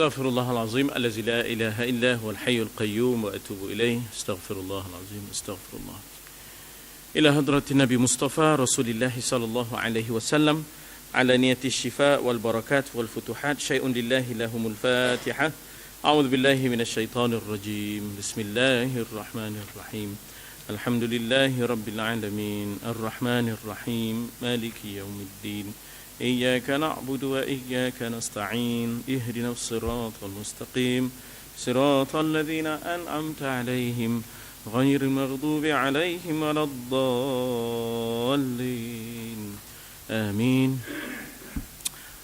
Astaghfirullahalazim allazi la ilaha illa huwal hayyul qayyum wa atubu ilaih. Astaghfirullahalazim, astaghfirullah. Ila hadratin Nabi Mustafa Rasulillah sallallahu alaihi wasallam ala niyati syifa wal barakat wal futuhat syai'un lillahi lahumul Fatihah. A'udzu billahi minasyaitonir rajim. Bismillahirrahmanirrahim. Alhamdulillahi rabbil alamin. Arrahmanir rahim. Maliki yaumiddin. إياك نعبد وإياك نستعين اهدنا الصراط المستقيم صراط الذين أنعمت عليهم غير المغضوب عليهم ولا الضالين آمين.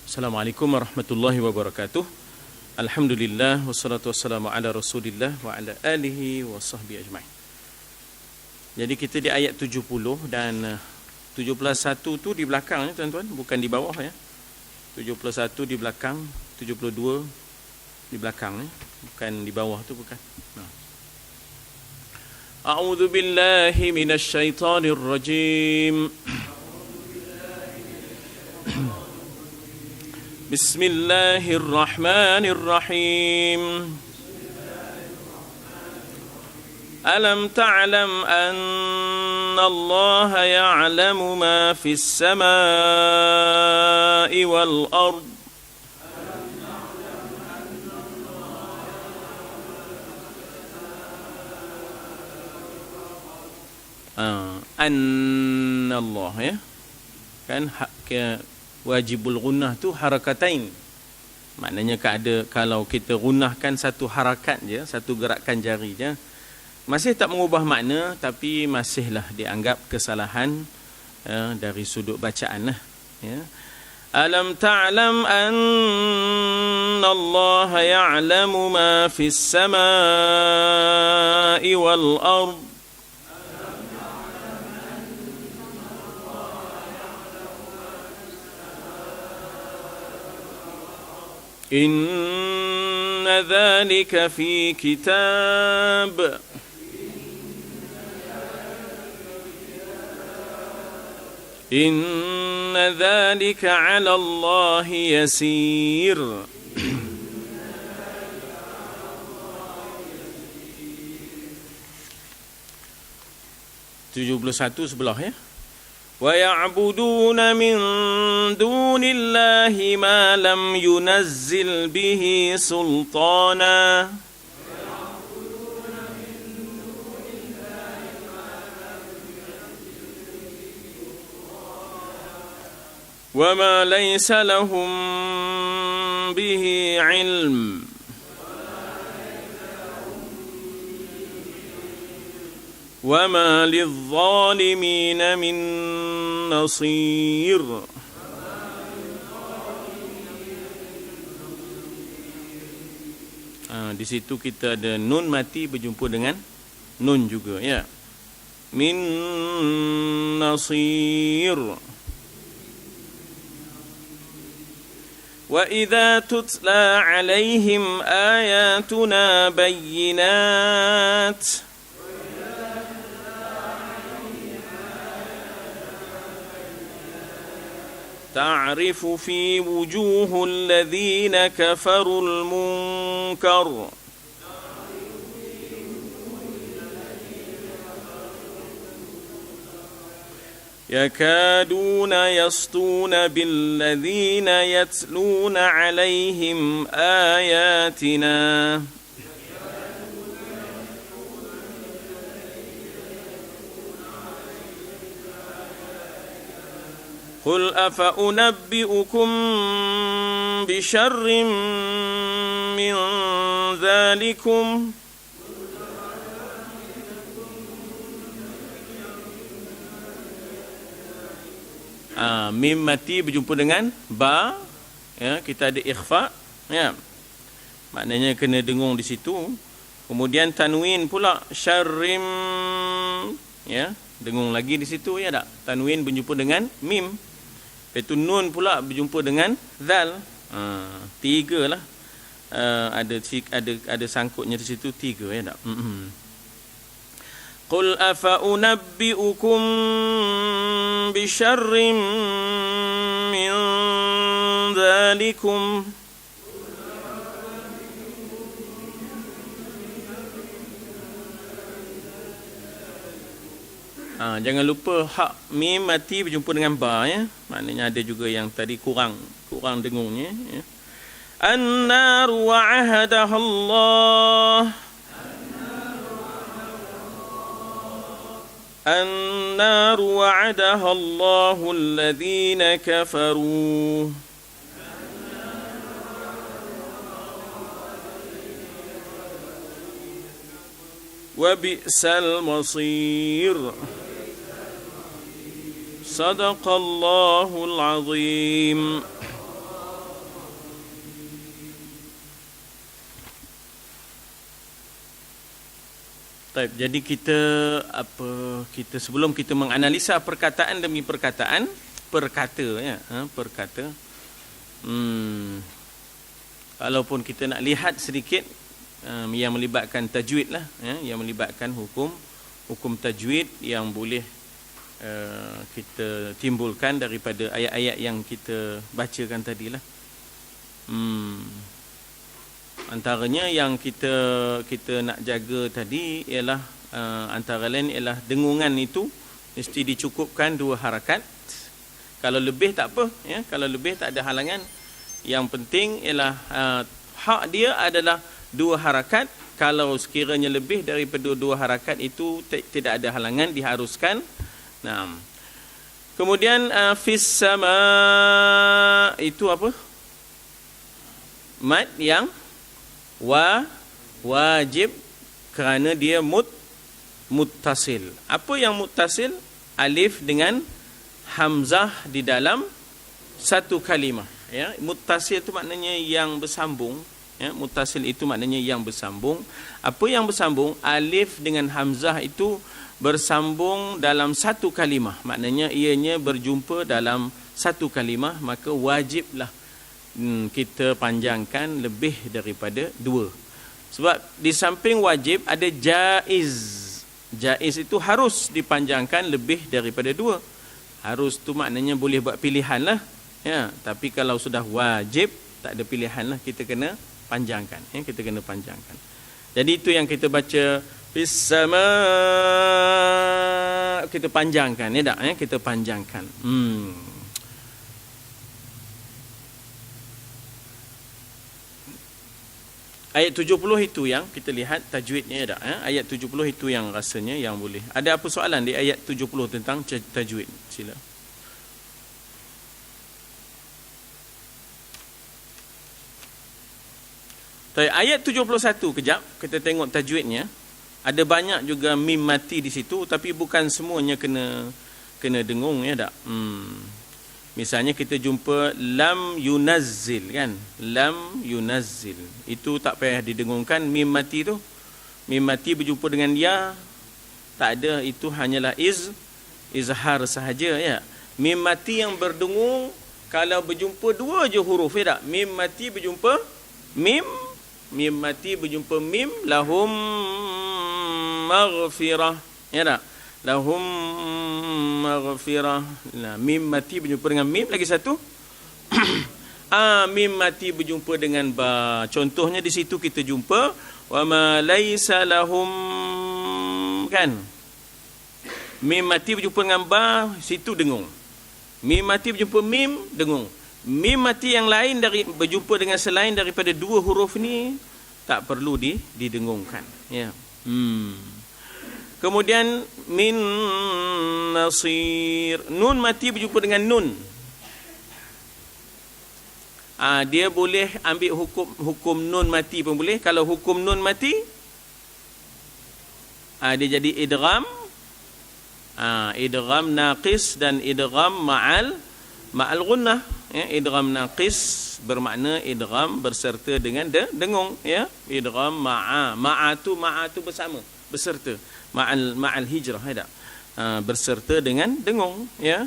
Assalamualaikum warahmatullahi wabarakatuh. Alhamdulillah wassalatu wassalamu ala Rasulillah wa ala alihi wa sahbihi ajma'in. Jadi kita di ayat 70 dan 71 tu di belakang ya tuan-tuan, bukan di bawah ya. 71 di belakang, 72 di belakang ya, bukan di bawah tu, bukan. A'udzu billahi minasyaitonir rajim. Bismillahirrahmanirrahim. Alam ta'lam anna Allah ya'lamu ma fis samaa'i wal ard. Anna Allah ya. Kan wajibul gunnah tu harakatain. Maknanya kalau kita gunnahkan satu harakat je, satu gerakan jari je, masih tak mengubah makna, tapi masihlah dianggap kesalahan dari sudut bacaan lah ya. Alam ta'lam anna Allah ya'lamu ma fis samaa'i wal ard. Inna dhalika fi kitab. Inna dhalika 'ala Allah yasir. Tujuh puluh satu sebelah ya. Wa ya'buduna min dunillahi ma lam yunazzil bihi sultana. وَمَا لَيْسَ لَهُمْ بِهِ عِلْمٌ وَمَا لِلظَّالِمِينَ مِنْ نَصِيرٍ. Di situ kita ada nun mati berjumpa dengan nun juga ya. Min nasir. وَإِذَا تُتْلَى عَلَيْهِمْ آيَاتُنَا بَيِّنَاتٍ تَعْرِفُ فِي وُجُوهِ الَّذِينَ كَفَرُوا الْمُنكَرَ يكادون يسطون بالذين يتلون عليهم آياتنا قل أفأنبئكم بشر من ذلكم mim mati berjumpa dengan ba ya, kita ada ikhfa ya. Maknanya kena dengung di situ. Kemudian tanwin pula syarrim ya, dengung lagi di situ ya tak? Tanwin berjumpa dengan mim. Lepas tu nun pula berjumpa dengan zal. Tiga lah. Ada sangkutnya di situ tiga ya tak? Qul afa'unabbi'ukum bisyarrim min dhalikum Jangan lupa hak mim mati berjumpa dengan ba, ya. Maknanya ada juga yang tadi kurang dengungnya, ya. An-nar wa'ahadaha Allah. An-nar wa'adaha Allahu alladhina kafaru. Wa bi'sal masir. Sadaqallahul azim. Baik, jadi kita sebelum kita menganalisa perkataan demi perkataan, perkata, ya, perkata. Kalaupun kita nak lihat sedikit yang melibatkan tajwid lah, ya, yang melibatkan hukum tajwid yang boleh kita timbulkan daripada ayat-ayat yang kita bacakan tadilah. Antaranya yang kita nak jaga tadi ialah antara lain ialah dengungan itu mesti dicukupkan 2 harakat. Kalau lebih tak apa, ya, kalau lebih tak ada halangan. Yang penting ialah hak dia adalah 2 harakat. Kalau sekiranya lebih daripada 2 harakat itu tidak ada halangan, diharuskan. Nah, kemudian fis sama itu apa? Mad yang wajib kerana dia muttasil. Apa yang muttasil? Alif dengan hamzah di dalam satu kalimah, ya. Muttasil itu maknanya yang bersambung, ya. Muttasil itu maknanya yang bersambung. Apa yang bersambung? Alif dengan hamzah itu bersambung dalam satu kalimah, maknanya ianya berjumpa dalam satu kalimah, maka wajiblah kita panjangkan lebih daripada 2. Sebab di samping wajib ada jaiz. Jaiz itu harus dipanjangkan lebih daripada 2. Harus tu maknanya boleh buat pilihan lah, ya. Tapi kalau sudah wajib tak ada pilihan lah, kita kena panjangkan, ya. Kita kena panjangkan. Jadi itu yang kita baca fis sama, kita panjangkan, ya tak, ya, kita panjangkan. Ayat 70 itu yang kita lihat tajwidnya, tak, ya? Ayat 70 itu yang rasanya yang boleh. Ada apa soalan di ayat 70 tentang tajwid? Sila. Ayat 71 kejap kita tengok tajwidnya. Ada banyak juga mim mati di situ, tapi bukan semuanya kena dengung, ya tak? Misalnya kita jumpa lam yunazzil, kan? Lam yunazzil. Itu tak payah didengungkan mim mati tu. Mim mati berjumpa dengan ya, tak ada, itu hanyalah izhar sahaja, ya. Mim mati yang berdengung kalau berjumpa 2 je huruf, ya tak? Mim mati berjumpa mim mati berjumpa mim, lahum maghfirah, ya tak? Lahum maghfirah. Nah, mim mati berjumpa dengan mim, lagi satu. Mim mati berjumpa dengan ba. Contohnya di situ kita jumpa wa ma laisa lahum, kan? Mim mati berjumpa dengan ba, situ dengung. Mim mati berjumpa mim, dengung. Mim mati yang lain berjumpa dengan selain daripada 2 huruf ni tak perlu didengungkan, ya. Kemudian min nasir, nun mati berjumpa dengan nun. Dia boleh ambil hukum nun mati pun boleh. Kalau hukum nun mati, dia jadi idgham. Idgham naqis dan idgham ma'al gunnah, ya. Idgham naqis bermakna idgham berserta dengan dengung, ya. Idgham ma'a tu bersama, berserta. Ma'al hijrah, ya, berserta dengan dengung, ya.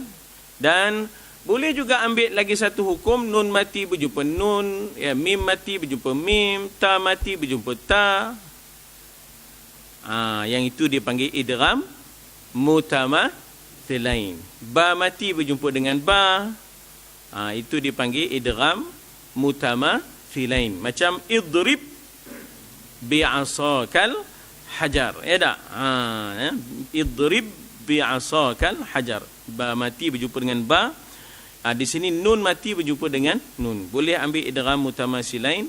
Dan boleh juga ambil lagi satu hukum, nun mati berjumpa nun, ya, mim mati berjumpa mim, ta mati berjumpa ta. Yang itu dipanggil idgham mutamathilain. Ba mati berjumpa dengan ba, itu dipanggil idgham mutamathilain. Macam idrib bi'asakal hajar, ya tak? Idrib bi'asakal hajar. Ba mati berjumpa dengan ba. Di sini nun mati berjumpa dengan nun. Boleh ambil idgham mutamasilain,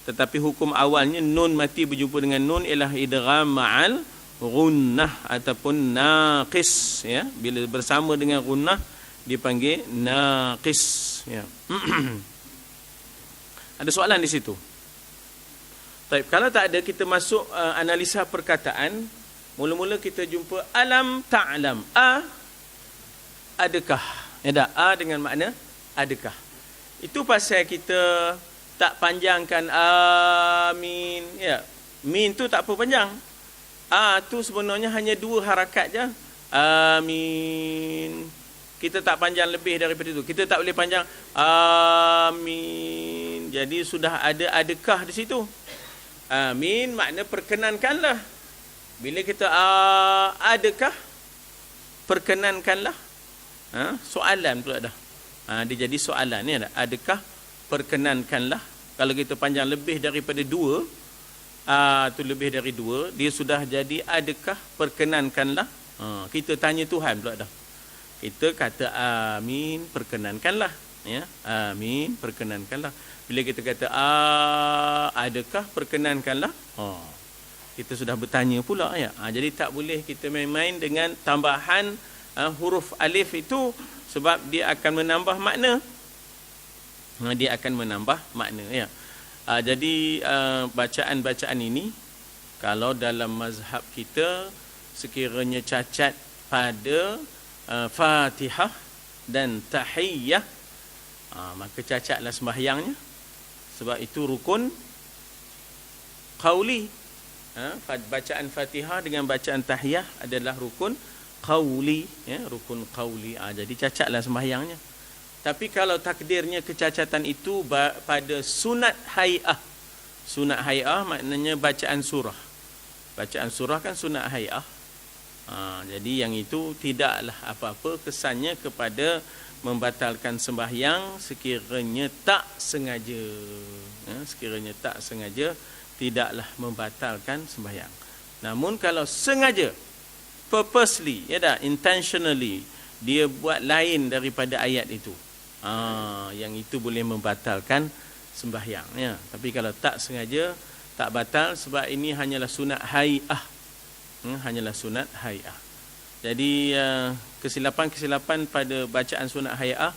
tetapi hukum awalnya nun mati berjumpa dengan nun ialah idgham ma'al gunnah ataupun naqis, ya. Bila bersama dengan gunnah dipanggil naqis, ya. Ada soalan di situ? Baik, kalau tak ada, kita masuk analisa perkataan. Mula-mula kita jumpa alam ta'lam. Adakah? Ya tak? Dengan makna adakah. Itu pasal kita tak panjangkan amin. Ya. Min tu tak apa panjang. Tu sebenarnya hanya 2 harakat je. Amin. Kita tak panjang lebih daripada itu. Kita tak boleh panjang amin. Jadi sudah ada adakah di situ. Amin makna perkenankanlah. Bila kita adakah, perkenankanlah. Soalan pula dah. Dia jadi soalan ni ada. Adakah, perkenankanlah. Kalau kita panjang lebih daripada 2, tu lebih dari 2, dia sudah jadi adakah, perkenankanlah. Kita tanya Tuhan pula dah. Kita kata amin, perkenankanlah, ya. Amin, perkenankanlah. Bila kita kata adakah, perkenankanlah, kita sudah bertanya pula, ya. Jadi tak boleh kita main-main dengan tambahan huruf alif itu, sebab dia akan menambah makna. Dia akan menambah makna, ya. Jadi bacaan-bacaan ini, kalau dalam mazhab kita sekiranya cacat pada Fatihah dan Tahiyyah, maka cacatlah sembahyangnya, sebab itu rukun qauli. Bacaan Fatihah dengan bacaan Tahiyyah adalah rukun qauli, ya, rukun qauli. Jadi cacatlah sembahyangnya. Tapi kalau takdirnya kecacatan itu pada sunat hay'ah. Sunat hay'ah maknanya bacaan surah. Bacaan surah kan sunat hay'ah. Jadi yang itu tidaklah apa-apa kesannya kepada membatalkan sembahyang sekiranya tak sengaja. Sekiranya tak sengaja, tidaklah membatalkan sembahyang. Namun kalau sengaja, purposely, ya dah, intentionally, dia buat lain daripada ayat itu, yang itu boleh membatalkan sembahyang, ya. Tapi kalau tak sengaja, tak batal, sebab ini hanyalah sunat hay'ah. Hanyalah sunat hay'ah. Jadi kesilapan-kesilapan pada bacaan sunat hay'ah,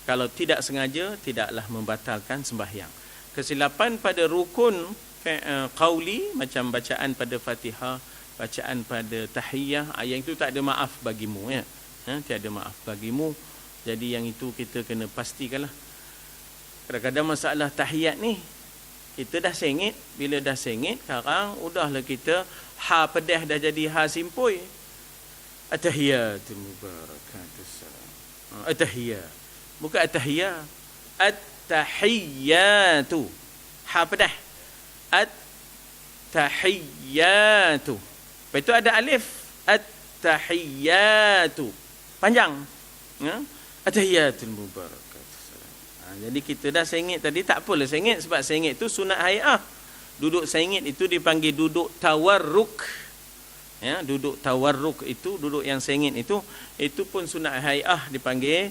kalau tidak sengaja, tidaklah membatalkan sembahyang. Kesilapan pada rukun qauli, macam bacaan pada Fatihah, bacaan pada Tahiyyah, yang itu tak ada maaf bagimu, ya. Tiada maaf bagimu. Jadi yang itu kita kena pastikanlah. Kadang-kadang masalah tahiyat ni, kita dah sengit. Bila dah sengit, sekarang udahlah kita pedah dah jadi simpoi. At-tahiyatul mubarakatus salam. At-tahiyat. Bukan at-tahiyat. At-tahiyyatu. Pedah. At-tahiyyatu. Lepas itu ada alif. At-tahiyyatu. Panjang. At-tahiyatul mubarakatus salam. Jadi kita dah sengit tadi, tak apalah sengit, sebab sengit itu sunat hay'ah. Duduk sengit itu dipanggil duduk tawarruk. Ya, duduk tawarruk itu, duduk yang sengit itu pun sunat hay'ah, dipanggil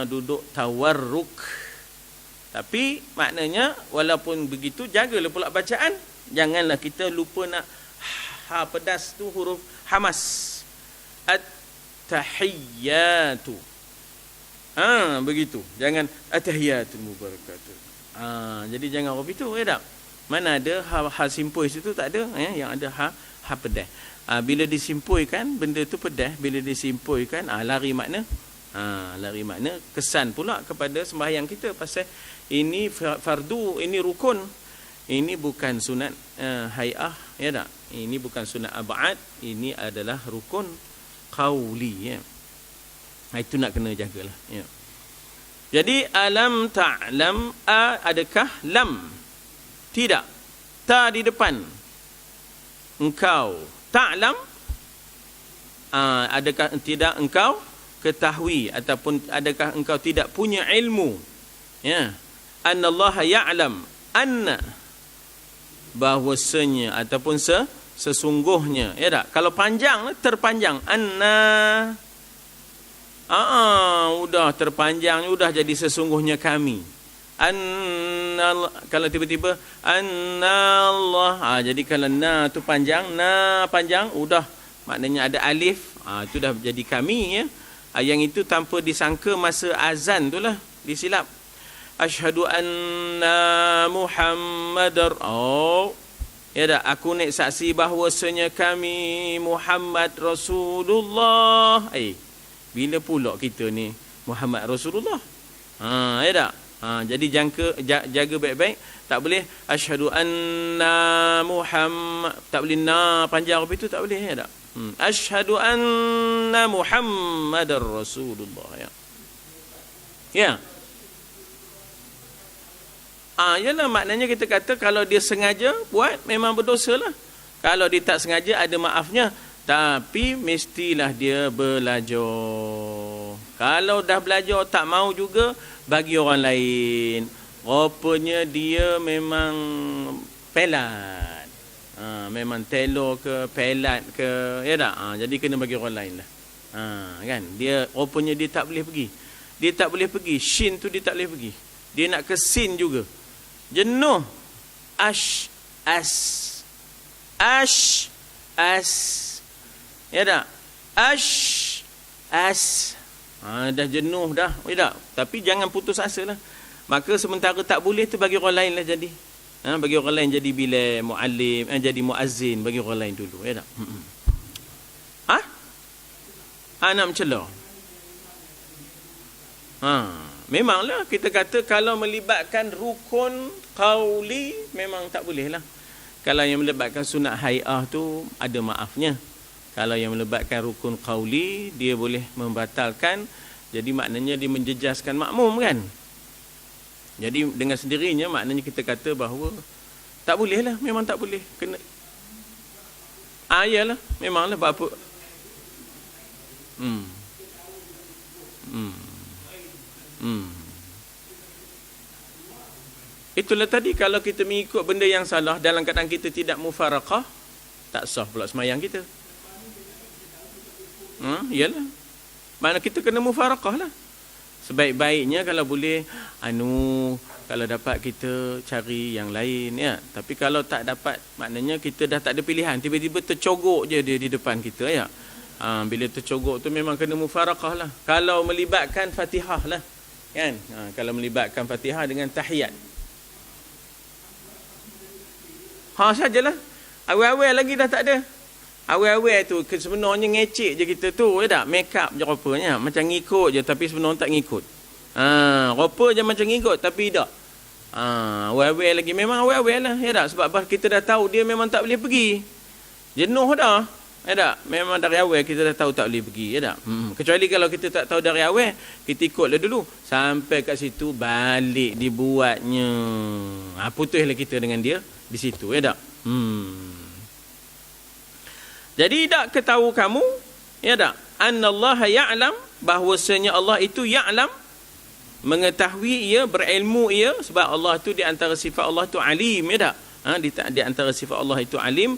duduk tawarruk. Tapi maknanya walaupun begitu, jagalah pula bacaan. Janganlah kita lupa nak pedas tu huruf hamas. At-tahiyyatu. Begitu. Jangan at-tahiyatul mubarakatuh. Jadi jangan apa itu, ya tak? Mana ada simpoi situ, tak ada, ya? Yang ada pedas. Bila disimpuikan benda tu pedas, bila disimpuikan lari makna. Lari makna, kesan pula kepada sembahyang kita, pasal ini fardu, ini rukun. Ini bukan sunat hay'ah, ya tak? Ini bukan sunat ab'ad, ini adalah rukun qauli, ya. Itu nak kena jagalah, ya. Jadi alam ta'lam, adakah lam? Tidak. Ta di depan. Engkau ta'lam, adakah tidak engkau ketahui, ataupun adakah engkau tidak punya ilmu, ya, annallaha ya'lam, anna, bahwasanya ataupun sesungguhnya, ya tak? Kalau panjang, terpanjang. Udah terpanjang, udah jadi sesungguhnya kami. Kalau tiba-tiba Allah, jadi kalau na tu panjang, panjang, udah maknanya ada alif, itu dah jadi kami, ya. Yang itu tanpa disangka masa azan tu lah disilap. Asyhadu anna Muhammadar, ya dah, aku nak saksi bahawasanya kami Muhammad Rasulullah. Bila pula kita ni Muhammad Rasulullah? Ya dah. Jadi jaga baik-baik. Tak boleh asyhadu anna Muhammad, tak boleh na panjang apa itu, tak boleh, ya tak? Asyhadu anna Muhammadar Rasulullah, ya. Ya. Yalah, maknanya kita kata kalau dia sengaja buat memang berdosa lah. Kalau dia tak sengaja ada maafnya, tapi mestilah dia belajar. Kalau dah belajar tak mau juga, bagi orang lain. Rupanya dia memang pelat. Memang telo ke, pelat ke, ya tak? Jadi kena bagi orang lain lah. Kan? Dia rupanya dia tak boleh pergi. Dia tak boleh pergi. Shin tu dia tak boleh pergi. Dia nak ke sin juga. Jenuh. As. Ya tak? As. Dah jenuh dah. Ya tak? Tapi jangan putus asa lah. Maka sementara tak boleh tu bagi orang lain lah jadi. Bagi orang lain jadi bila muallim, jadi muazzin, bagi orang lain dulu. Ya tak? Nak mencelah. Memanglah kita kata kalau melibatkan rukun qauli memang tak boleh lah. Kalau yang melibatkan sunat hai'ah tu ada maafnya. Kalau yang melibatkan rukun qauli dia boleh membatalkan. Jadi maknanya dia menjejaskan makmum kan. Jadi dengan sendirinya maknanya kita kata bahawa tak boleh lah, memang tak boleh. Kena. Ayalah, memanglah buat apa. Itulah tadi, kalau kita mengikut benda yang salah dalam keadaan kita tidak mufaraqah, tak sah pula semayang kita. Iyalah. Mana kita kena mufaraqah lah. Sebaik-baiknya kalau boleh kalau dapat kita cari yang lain, ya. Tapi kalau tak dapat, maknanya kita dah tak ada pilihan. Tiba-tiba tercogok je dia di depan kita, ya. Bila tercogok tu memang kena mufaraqah lah. Kalau melibatkan Fatihah lah, kan? Kalau melibatkan Fatihah dengan tahiyat, sajalah. Awal-awal lagi dah tak ada. Awal-awal tu sebenarnya ngecek je kita tu, ya tak? Make up je rupanya. Macam ngikut je tapi sebenarnya tak ngikut. Rupa je macam ngikut tapi tak. Awal-awal lagi. Memang awal-awal lah, ya tak? Sebab kita dah tahu dia memang tak boleh pergi. Jenuh dah. Ya tak? Memang dari awal kita dah tahu tak boleh pergi, ya tak? Kecuali kalau kita tak tahu dari awal, kita ikutlah dulu. Sampai kat situ balik dibuatnya. Putuslah kita dengan dia di situ, ya tak? Jadi tak ketahu kamu, ya tak? Annallaha ya'lam, bahwasanya Allah itu ya'lam, mengetahui ia, berilmu ia, sebab Allah itu di antara sifat Allah itu alim, ya tak? Di antara sifat Allah itu alim.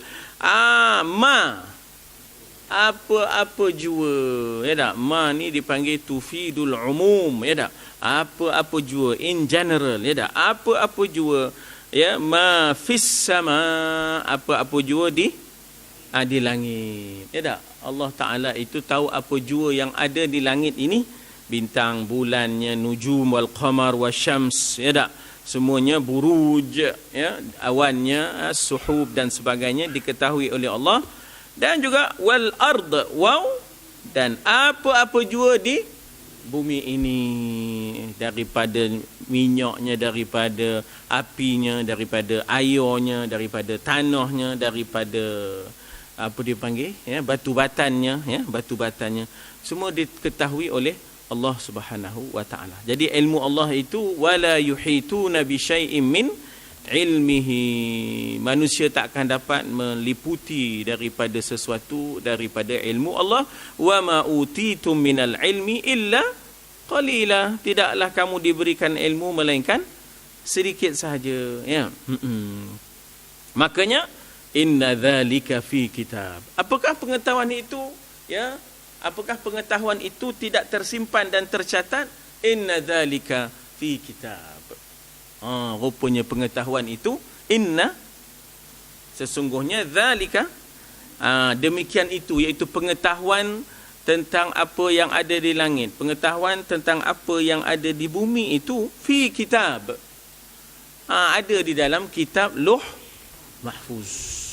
Apa-apa jua, ya tak? Ma ni dipanggil tufidul umum, ya tak? Apa-apa jua, in general, ya tak? Apa-apa jua, ya, ma fis sama, apa-apa jua di langit, ya tak? Allah Ta'ala itu tahu apa jua yang ada di langit ini, bintang, bulannya, nujum wal qamar wasyams, ya tak? Semuanya, buruj, ya, awannya, suhub dan sebagainya diketahui oleh Allah. Dan juga wal ard, dan apa-apa jua di bumi ini, daripada minyaknya, daripada apinya, daripada airnya, daripada tanahnya, daripada apa dia panggil, ya, batu batannya, semua diketahui oleh Allah Subhanahu wa taala. Jadi ilmu Allah itu wala yuhituna bi syai'in min ilmihi. Manusia tak akan dapat meliputi daripada sesuatu daripada ilmu Allah. Wa ma utitum minal ilmi illa qalila. Tidaklah kamu diberikan ilmu melainkan sedikit sahaja, ya. Makanya Inna dzalika fi kitab. Apakah pengetahuan itu? Ya, apakah pengetahuan itu tidak tersimpan dan tercatat? Inna dzalika fi kitab. Rupanya pengetahuan itu sesungguhnya dzalika, demikian itu, iaitu pengetahuan tentang apa yang ada di langit, pengetahuan tentang apa yang ada di bumi itu fi kitab, ada di dalam kitab Lauh Mahfuz.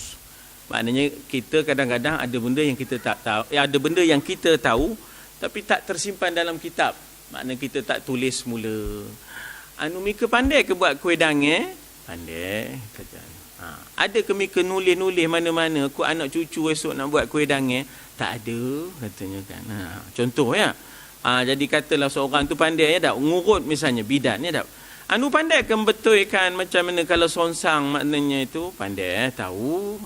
Maknanya kita kadang-kadang ada benda yang kita tak tahu, ada benda yang kita tahu tapi tak tersimpan dalam kitab. Maknanya kita tak tulis mula. Mika pandai ke buat kuih dangir? Pandai kerja. Ada ke Mika nulis-nulis mana-mana aku anak cucu esok nak buat kuih dangir? Tak ada, katanya kan. Contoh ya. Jadi katalah seorang tu pandai ya tak, ngurut misalnya bidan ya tak. Pandai ke betulkan macam mana kalau songsang maknanya itu? Pandai, tahu.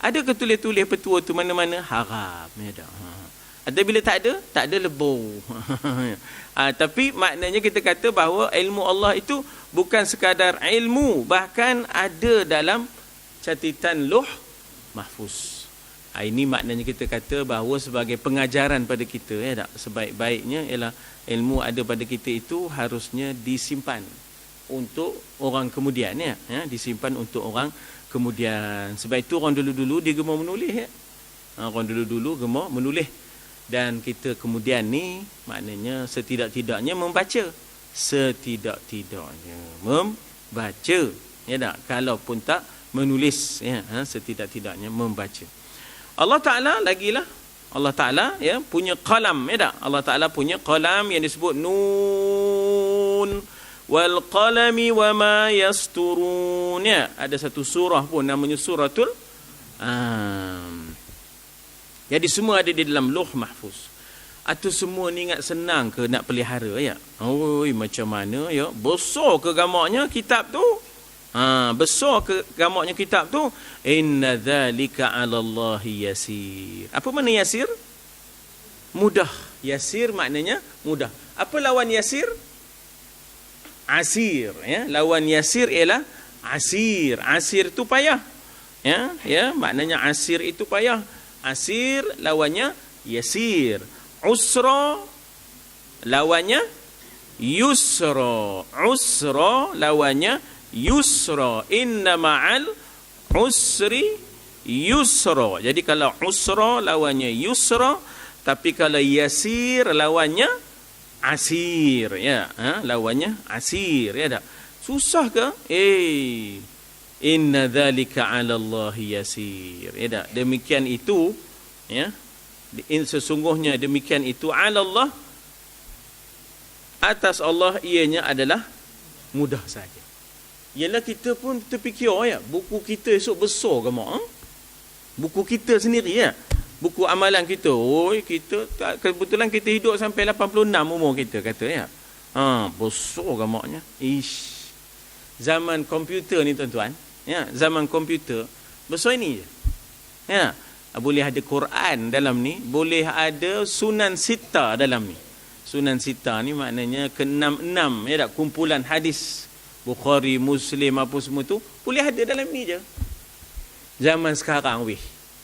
Ada ke tulis-tulis petua tu mana-mana? Harap ya tak. Ada bila tak ada? Tak ada lebur. Tapi maknanya kita kata bahawa ilmu Allah itu bukan sekadar ilmu, bahkan ada dalam catatan Lauh Mahfuz. Ini maknanya kita kata bahawa sebagai pengajaran pada kita ya tak, sebaik-baiknya ialah ilmu ada pada kita itu harusnya disimpan untuk orang kemudian ya, disimpan untuk orang kemudian. Sebab itu orang dulu-dulu dia gemar menulis ya. Orang dulu-dulu gemar menulis. Dan kita kemudian ni maknanya setidak-tidaknya membaca. Setidak-tidaknya membaca. Ya tak? Kalaupun tak menulis ya, setidak-tidaknya membaca. Allah Ta'ala lagilah. Allah Ta'ala ya punya qalam ya tak? Allah Ta'ala punya qalam yang disebut Nun wal qalami wa ma yasturun ya. Ada satu surah pun namanya suratul jadi semua ada di dalam Lauh Mahfuz. Atau semua ni ingat senang ke nak pelihara ya? Macam mana ya? Besar ke gamaknya kitab tu? Besar ke gamaknya kitab tu? Inna dzalika 'ala Allahi yasir. Apa makna yasir? Mudah. Yasir maknanya mudah. Apa lawan yasir? Asir ya. Lawan yasir ialah asir. Asir tu payah. Ya, maknanya asir itu payah. Asir lawannya yasir. Usra lawannya yusra. Usra lawannya yusra. Inna ma'al usri yusra. Jadi kalau usra lawannya yusra, tapi kalau yasir lawannya asir ya. Lawannya asir ya tak? Susah ke? Inna dzalika 'ala Allahi yasir. Ya tak? Demikian itu ya. Sesungguhnya demikian itu 'ala Allah, atas Allah ianya adalah mudah saja. Ialah kita pun terfikir ya, buku kita esok besar ke mak? Buku kita sendiri ya. Buku amalan kita. Kita kebetulan kita hidup sampai 86 umur kita kata ya. Besar ke maknya? Zaman komputer ni tuan-tuan, ya, zaman komputer besar ini je. Ya, boleh ada Quran dalam ni, boleh ada Sunan Sita dalam ni. Sunan Sita ni maknanya ke-6 ya tak, kumpulan hadis Bukhari, Muslim apa semua tu boleh ada dalam ni je. Zaman sekarang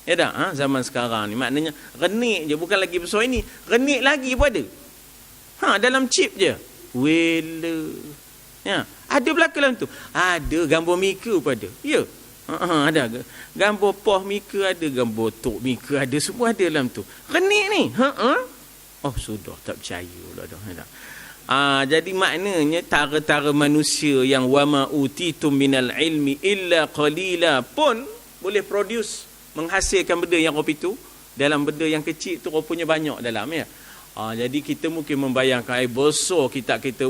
ya tak, zaman sekarang ni maknanya renik je, bukan lagi besar ini, renik lagi pun ada. Dalam chip je. Ya, ada belakang dalam tu. Ada gambar Mika pun ada. Ya. Ada gambar Poh Mika, ada gambar Tok Mika, ada, semua ada dalam tu. Renik ni. Sudah tak percaya pula dah. Jadi maknanya tara-tara manusia yang wama utitum minal ilmi illa qalila pun boleh produce, menghasilkan benda yang rupa itu. Dalam benda yang kecil tu rupanya banyak dalam ya. Jadi kita mungkin membayangkan besar kitab kita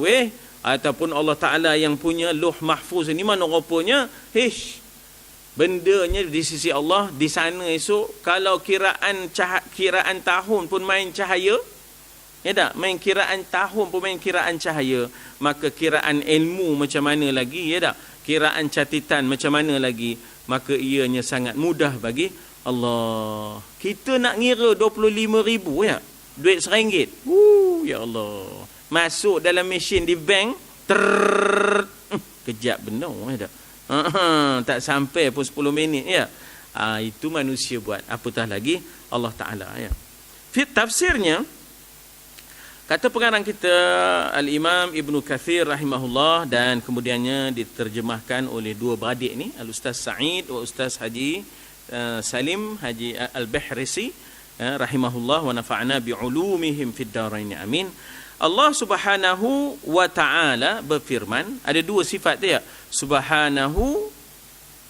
ataupun Allah Ta'ala yang punya Lauh Mahfuz ni mana rupanya bendanya di sisi Allah di sana esok. Kalau kiraan tahun pun main cahaya ya tak, main kiraan tahun pun main kiraan cahaya, maka kiraan ilmu macam mana lagi ya tak, kiraan catatan macam mana lagi, maka ianya sangat mudah bagi Allah. Kita nak ngira 25,000 ya, duit RM1. Ya Allah, masuk dalam mesin di bank, kejap benar ya tak. Tak sampai pun 10 minit ya. Itu manusia buat, apatah lagi Allah Ta'ala. Ya. Tafsirnya, kata pengarang kita Al-Imam Ibn Kathir rahimahullah, dan kemudiannya diterjemahkan oleh dua beradik ni, Al-Ustaz Sa'id wa Ustaz Haji Salim Haji Al-Bahrisi rahimahullah, wa nafa'na bi'ulumihim fid darain, amin. Allah Subhanahu wa Ta'ala berfirman, ada dua sifat dia, Subhanahu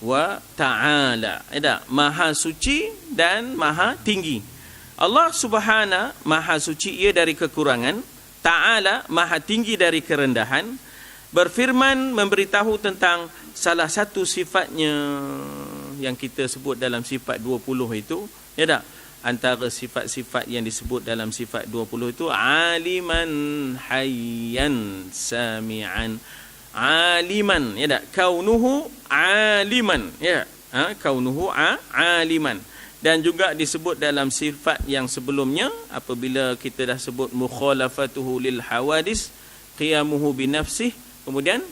wa Ta'ala, Maha suci dan Maha tinggi. Allah Subhanahu Maha suci, ia dari kekurangan, Ta'ala Maha tinggi dari kerendahan, berfirman memberitahu tentang salah satu sifatnya yang kita sebut dalam sifat 20 itu, antara sifat-sifat yang disebut dalam sifat 20 itu, aliman hayyan sami'an, aliman, kaunuhu aliman, kaunuhu aliman. Dan juga disebut dalam sifat yang sebelumnya, apabila kita dah sebut mukhalafatuhu lil hawadis, qiyamuhu binafsih, kemudian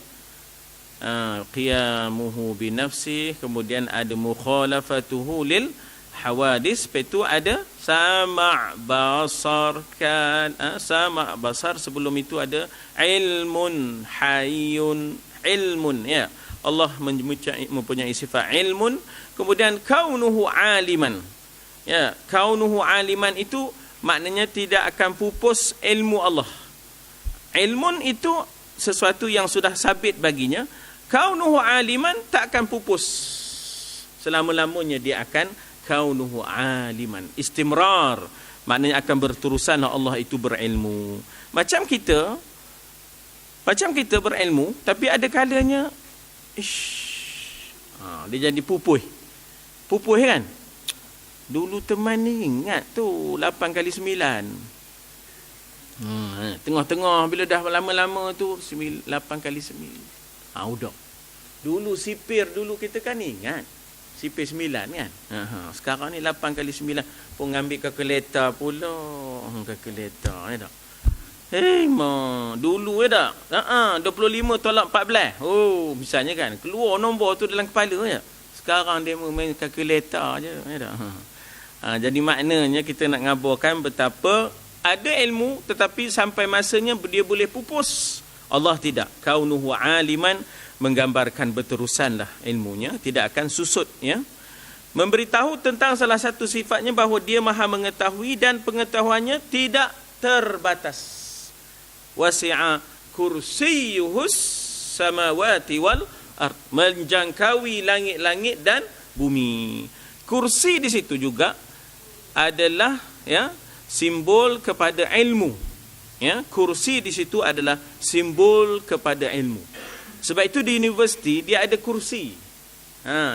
qiyamuhu binafsih, kemudian ada mukhalafatuhu lil hawadis, itu ada sama' basar, kan sama' basar, sebelum itu ada ilmun hayyun, ilmun, Allah mempunyai sifat ilmun. Kemudian kaunuhu aliman, kaunuhu aliman itu maknanya tidak akan pupus ilmu Allah. Ilmun itu sesuatu yang sudah sabit baginya, kaunuhu aliman tak akan pupus, selama-lamanya dia akan kaunuhu aliman, istimrar, maknanya akan berterusan Allah itu berilmu. Macam kita berilmu, tapi ada kalanya dia jadi pupuh kan. Dulu teman ni ingat tu 8 kali 9. Tengah-tengah bila dah lama-lama tu 8 kali 9. Udah. Dulu sipir dulu kita kan ingat. Sipir 9 kan. Sekarang ni 8 kali 9 pun ambil kalkulator pula. Kalkulator tak. Dulu 25 tolak 14. Misalnya kan, keluar nombor tu dalam kepala je. Sekarang dia main kalkulator je. Jadi maknanya kita nak ngabarkan betapa ada ilmu, tetapi sampai masanya dia boleh pupus. Allah tidak. Kaunuhu aliman menggambarkan berterusanlah ilmunya, tidak akan susut. Memberitahu tentang salah satu sifatnya, bahawa dia maha mengetahui dan pengetahuannya tidak terbatas. Wasi'a kursiyuhus samawati wal ard, menjangkaui langit-langit dan bumi. Kursi di situ juga adalah simbol kepada ilmu. Kursi di situ adalah simbol kepada ilmu. Sebab itu di universiti dia ada kursi.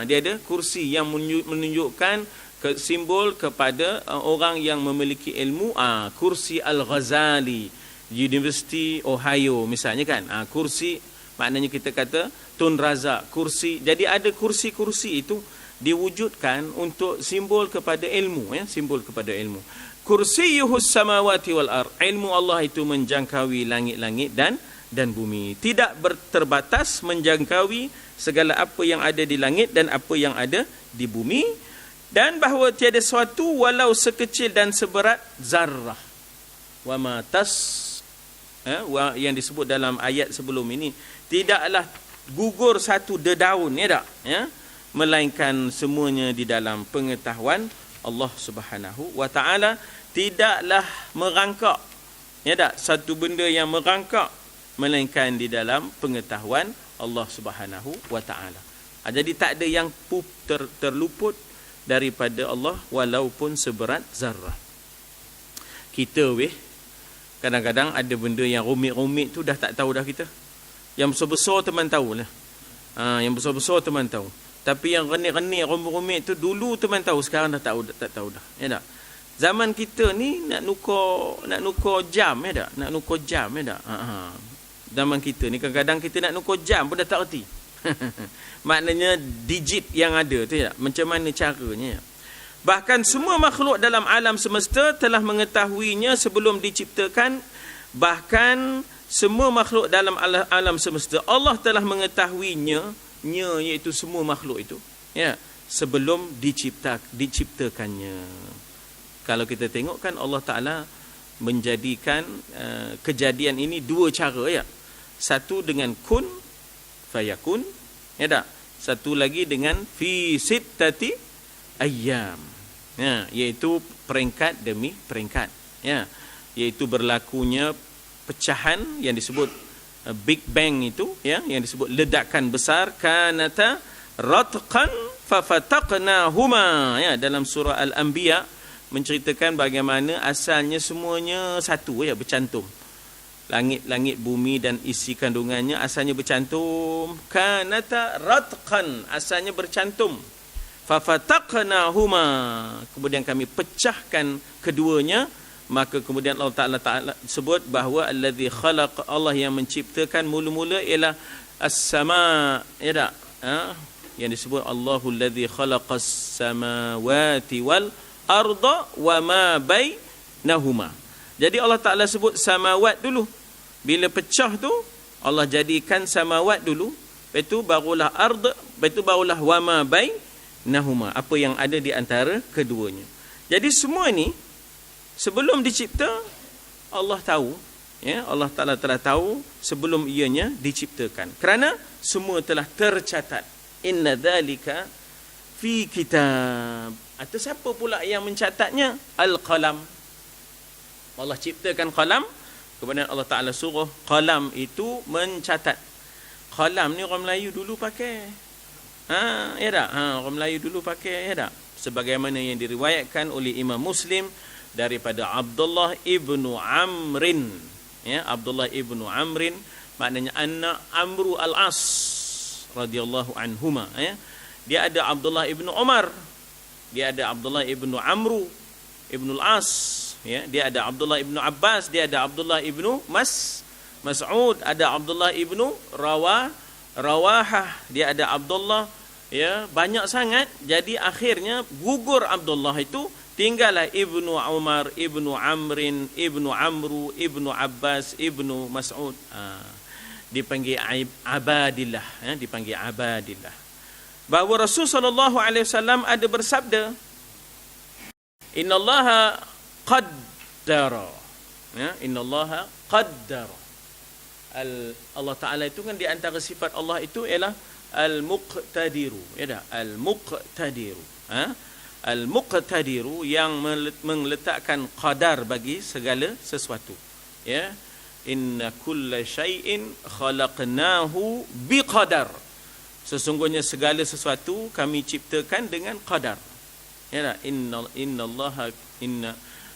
Dia ada kursi yang menunjukkan simbol kepada orang yang memiliki ilmu. Kursi Al-Ghazali, University Ohio misalnya kan. Kursi maknanya kita kata Tun Razak, kursi. Jadi ada kursi-kursi itu diwujudkan untuk simbol kepada ilmu, simbol kepada ilmu. Kursiyuhus samawati wal ard, ilmu Allah itu menjangkaui langit-langit dan bumi, tidak terbatas, menjangkaui segala apa yang ada di langit dan apa yang ada di bumi, dan bahawa tiada sesuatu walau sekecil dan seberat zarrah. Wa ma yang disebut dalam ayat sebelum ini, tidaklah gugur satu dedaun, melainkan semuanya di dalam pengetahuan Allah Subhanahu wa Ta'ala. Tidaklah merangkak, satu benda yang merangkak, melainkan di dalam pengetahuan Allah Subhanahu wa Ta'ala. Jadi tak ada yang terluput daripada Allah walaupun seberat zarrah. Kita kadang-kadang ada benda yang rumit-rumit tu dah tak tahu dah kita. Yang besar-besar teman tahu lah. Yang besar-besar teman tahu. Tapi yang renik-renik, rumit-rumit tu dulu teman tahu, sekarang dah tak tahu dah. Tak? Zaman kita ni nak nukar jam, tak? Nak nukar jam, tak? Zaman kita ni kadang-kadang kita nak nukar jam pun dah tak erti. Maknanya digit yang ada tu, tak? Macam mana caranya, tak? Bahkan semua makhluk dalam alam semesta telah mengetahuinya sebelum diciptakan. Bahkan semua makhluk dalam alam semesta Allah telah mengetahuinya, iaitu semua makhluk itu. sebelum diciptakannya. Kalau kita tengok kan Allah Ta'ala menjadikan kejadian ini dua cara ya. Satu dengan kun fayakun, ya tak? Satu lagi dengan fi sittati ayyam. Ya, iaitu peringkat demi peringkat. Ya, iaitu berlakunya pecahan yang disebut Big Bang itu, ya, yang disebut ledakan besar, kanata ratqan fafataqnahuma, ya, dalam surah Al-Anbiya menceritakan bagaimana asalnya semuanya satu, ya, bercantum. Langit-langit, bumi dan isi kandungannya asalnya bercantum. Kanata ratqan, asalnya bercantum. Fafataqnahuma, kemudian kami pecahkan keduanya. Maka kemudian Allah Ta'ala sebut bahawa allazi khalaq, Allah yang menciptakan mula-mula ialah as-sama, ya tak? Yang disebut Allahu allazi khalaqas samawati wal arda wa ma bainahuma. Jadi Allah Ta'ala sebut samawat dulu. Bila pecah tu, Allah jadikan samawat dulu. Lepas tu barulah ard, lepas tu barulah wa ma bainahuma, apa yang ada di antara keduanya. Jadi semua ni sebelum dicipta, Allah tahu, ya, Allah Ta'ala telah tahu sebelum ianya diciptakan. Kerana semua telah tercatat. Inna dzalika fi kitab. Atau siapa pula yang mencatatnya? Al-qalam. Allah ciptakan qalam, kemudian Allah Ta'ala suruh qalam itu mencatat. Qalam ni orang Melayu dulu pakai. Ya tak? Orang Melayu dulu pakai, ya tak? Sebagaimana yang diriwayatkan oleh Imam Muslim daripada Abdullah ibnu Amrin, ya, Abdullah ibnu Amrin, maknanya anak Amru al-As radhiyallahu anhuma, ya. Dia ada Abdullah ibnu Umar, dia ada Abdullah ibnu Amru ibnu al-As, ya. Dia ada Abdullah ibnu Abbas, dia ada Abdullah ibnu Mas'ud, ada Abdullah ibnu Rawahah, dia ada Abdullah, ya, banyak sangat. Jadi akhirnya gugur Abdullah itu, tinggallah Ibnu Umar, Ibnu Amrin, Ibnu Amru, Ibnu Abbas, Ibnu Mas'ud. Dipanggil Abadillah, ya, dipanggil Abadillah. Bahawa Rasulullah SAW ada bersabda, Innallaha qaddara, ya, Innallaha qaddara. Allah Ta'ala itu kan di antara sifat Allah itu ialah Al-Muqtadiru, ya, Al-Muqtadiru, Al-Muqtadiru, yang meletakkan qadar bagi segala sesuatu, ya. Inna kulla syai'in khalaqnahu biqadar. Sesungguhnya segala sesuatu kami ciptakan dengan qadar, ya. Inna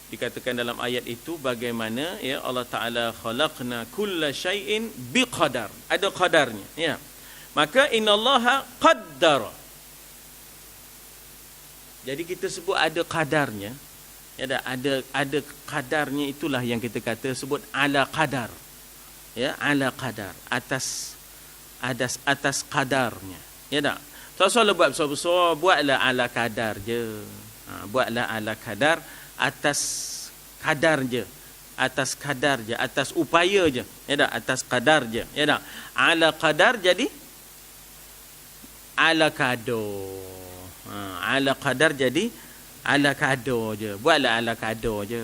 dikatakan dalam ayat itu bagaimana, ya, Allah Ta'ala khalaqna kulla syai'in biqadar, ada qadarnya, ya. Maka innallaha qaddara. Jadi kita sebut ada kadarnya, ya, ada kadarnya, itulah yang kita kata sebut ala qadar, ya, ala qadar, atas kadarnya, ya tak? Tak buat besar-besar, buatlah ala kadar je. Buatlah ala kadar, atas kadar je, atas upaya je, ya tak? Atas kadar je, ya tak? Ala kadar jadi ala kado. Ala qadar jadi ala kado je. Buatlah ala kado je.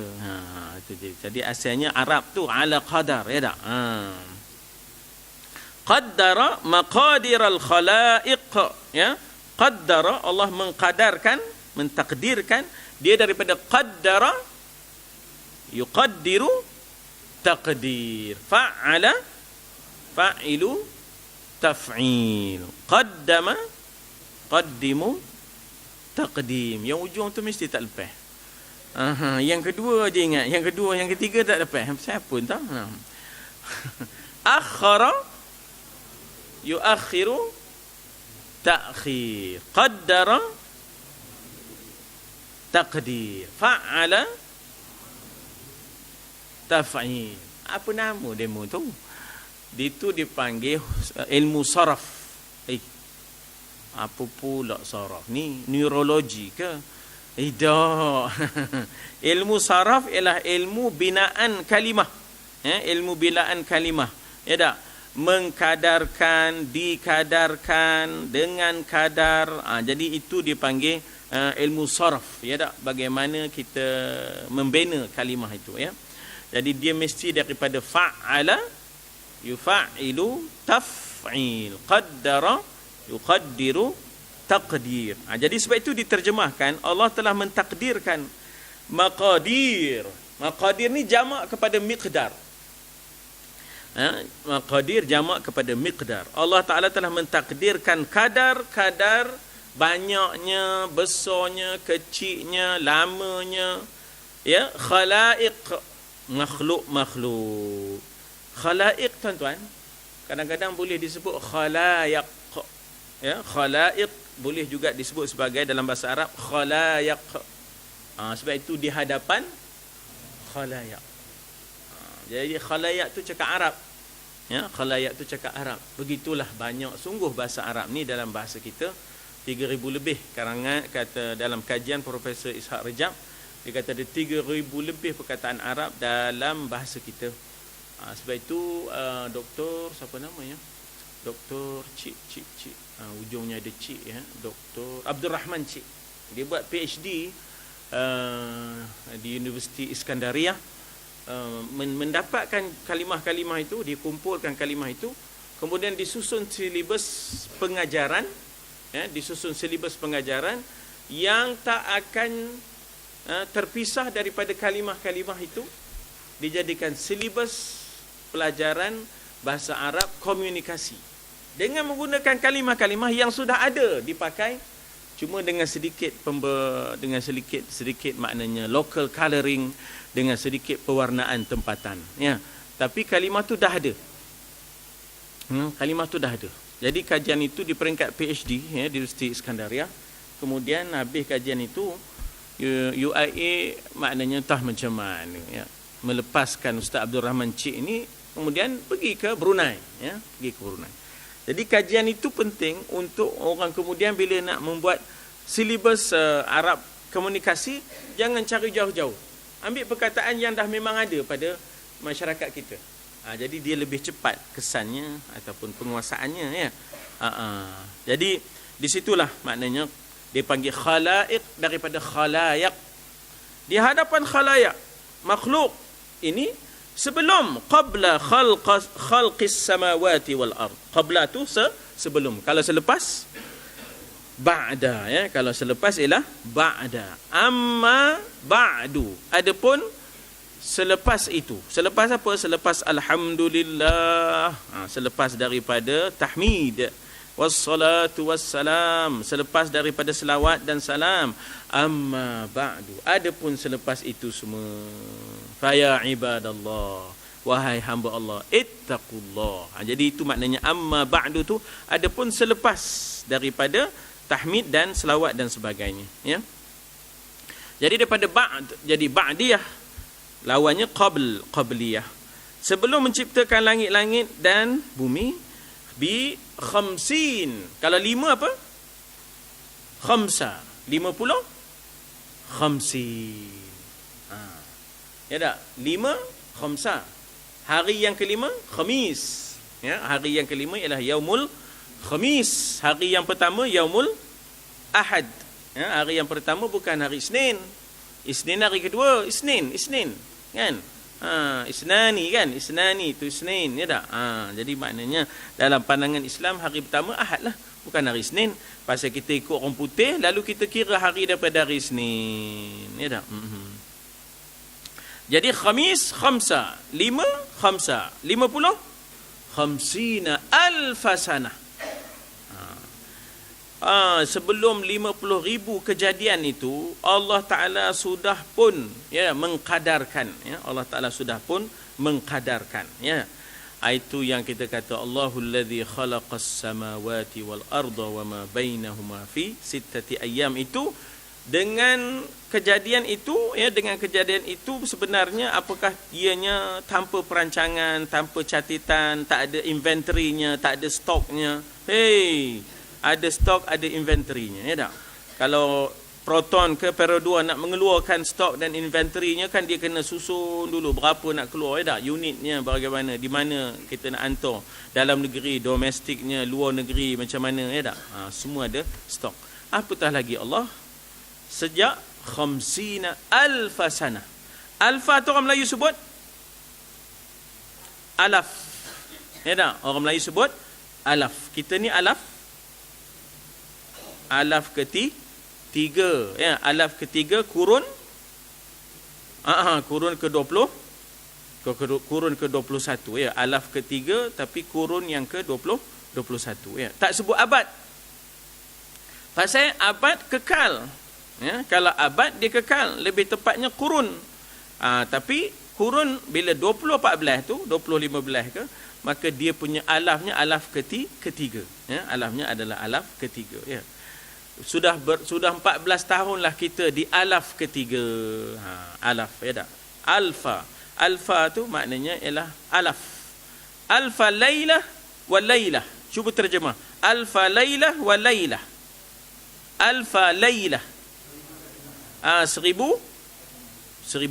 Itu je. Jadi asalnya Arab tu ala qadar, ya tak? Qaddara maqadiral khalaiq, ya. Qaddara, Allah mengqadarkan, mentakdirkan. Dia daripada qaddara yuqaddiru taqdir. Fa'ala fa'ilu taf'il. Qaddama qaddimu taqdim. Yang ujung tu mesti tak lepas. Yang kedua je ingat. Yang kedua, yang ketiga tak lepas. Siapa entah. Akhara yuakhiru ta'khir. Qaddara taqdir. Fa'ala taf'il. Apa nama demo tu? Itu dipanggil ilmu saraf. Apa pula saraf ni? Neurologi ke? Tidak. Ilmu saraf ialah ilmu binaan kalimah, ya, ilmu binaan kalimah, ya tak? mengkadarkan, dikadarkan, dengan kadar. Jadi itu dipanggil ilmu sarf, ya tak? Bagaimana kita membina kalimah itu, ya. Jadi dia mesti daripada fa'ala, yufa'ilu, taf'il, qaddara, yuqaddiru, taqdir. Jadi sebab itu diterjemahkan Allah telah mentakdirkan maqadir. Maqadir ni jamak kepada miqdar. Maqadir jamak kepada miqdar. Allah Ta'ala telah mentakdirkan kadar-kadar, banyaknya, besarnya, kecilnya, lamanya, ya, khalaiq, makhluk-makhluk. Khalaiq, tuan-tuan, kadang-kadang boleh disebut khalaiq, ya, khalaiq boleh juga disebut sebagai dalam bahasa Arab khalaiq. Sebab itu di hadapan khalaiq. Jadi khalaiq tu cakap Arab. Ya, khalaiq tu cakap Arab. Begitulah banyak sungguh bahasa Arab ni dalam bahasa kita. 3,000 lebih karangan, kata dalam kajian Profesor Ishaq Rejab, dia kata ada 3,000 lebih perkataan Arab dalam bahasa kita. Sebab itu Doktor siapa namanya? Doktor Cik ujungnya ada Cik, ya, Doktor Abdul Rahman Cik. Dia buat PhD di Universiti Iskandaria, mendapatkan kalimah-kalimah itu, dikumpulkan kalimah itu, kemudian disusun silibus pengajaran, ya, disusun silibus pengajaran yang tak akan terpisah daripada kalimah-kalimah itu, dijadikan silibus pelajaran bahasa Arab komunikasi dengan menggunakan kalimah-kalimah yang sudah ada dipakai, cuma dengan sedikit sedikit maknanya local colouring, dengan sedikit pewarnaan tempatan, ya. Tapi kalimah tu dah ada. Kalimah tu dah ada. Jadi kajian itu di peringkat PhD, ya, di Universiti Iskandaria. Kemudian habis kajian itu, UIA maknanya entah macam mana, ya, melepaskan Ustaz Abdul Rahman Cik ini, kemudian pergi ke Brunei, ya, pergi ke Brunei. Jadi kajian itu penting untuk orang kemudian bila nak membuat silibus Arab komunikasi, jangan cari jauh-jauh. Ambil perkataan yang dah memang ada pada masyarakat kita. Jadi dia lebih cepat kesannya ataupun penguasaannya, ya. Jadi di situlah maknanya dia panggil khalaiq daripada khalaiq. Di hadapan khalaiq, makhluk ini sebelum qabla khalqis samawati wal ard. Qabla tu sebelum. Kalau selepas ba'da, ya. Kalau selepas ialah ba'da. Amma ba'du. Adapun selepas itu. Selepas apa? Selepas alhamdulillah. Selepas daripada tahmid. Wassalatu wassalam. Selepas daripada selawat dan salam. Amma ba'du. Adapun selepas itu semua. Faya ibadallah, wahai hamba Allah, ittaqullah. Jadi itu maknanya amma ba'du tu, adapun selepas daripada tahmid dan selawat dan sebagainya, ya. Jadi daripada ba'd jadi ba'diyah, lawannya qabliyah. Sebelum menciptakan langit-langit dan bumi, bi khamsin. Kalau 5 apa? Khamsa. 50 khamsin. Ya tak? 5 khamsa. Hari yang kelima Khamis. Ya, hari yang kelima ialah Yaumul Khamis. Hari yang pertama Yaumul Ahad. Ya, hari yang pertama bukan hari Isnin. Isnin hari kedua Isnin, kan? Isnani, kan? Isnani itu Isnin, ya tak? Jadi maknanya dalam pandangan Islam hari pertama Ahad lah, bukan hari Isnin. Pasal kita ikut orang putih, lalu kita kira hari daripada hari Isnin, ya tak? Jadi Khamis khamsa, 5 khamsa, 50 khamsina alfasana. Sebelum 50,000 kejadian itu, Allah Ta'ala sudah pun, ya, mengkadarkan, ya. Allah Ta'ala sudah pun mengkadarkan, ya. Itu yang kita kata Allahul ladzi khalaqas samawati wal arda wa ma bainahuma fi sittati ayyam. Itu dengan kejadian itu, ya, dengan kejadian itu sebenarnya apakah ianya tanpa perancangan, tanpa catatan, tak ada inventory-nya, tak ada stoknya. Ada stok, ada inventory-nya, ya tak? Kalau Proton ke Perodua nak mengeluarkan stok dan inventory-nya kan dia kena susun dulu berapa nak keluar, ya tak? Unitnya bagaimana, di mana kita nak hantar, dalam negeri, domestiknya, luar negeri macam mana, ya tak? Semua ada stok. Apatah lagi Allah sejak 50 alfa sana. Alfa tu orang Melayu sebut alaf. Ya tak? Orang Melayu sebut alaf. Kita ni alaf. Alaf ketiga. Ya, alaf ketiga kurun. Kurun ke-20. Kurun ke-21. Ya, alaf ketiga tapi kurun yang ke-21. Ya, tak sebut abad. Pasal abad kekal. Ya, kalau abad dia kekal, lebih tepatnya kurun. Tapi kurun bila 2014 tu, 2015 ke, maka dia punya alafnya alaf ketiga. Ya, alafnya adalah alaf ketiga. Ya. Sudah 14 tahunlah kita di alaf ketiga. Alaf, ya tak? Alfa. Alfa tu maknanya ialah alaf. Alfa laylah wa laylah. Cuba terjemah. Alfa laylah wa laylah. Alfa laylah. 1000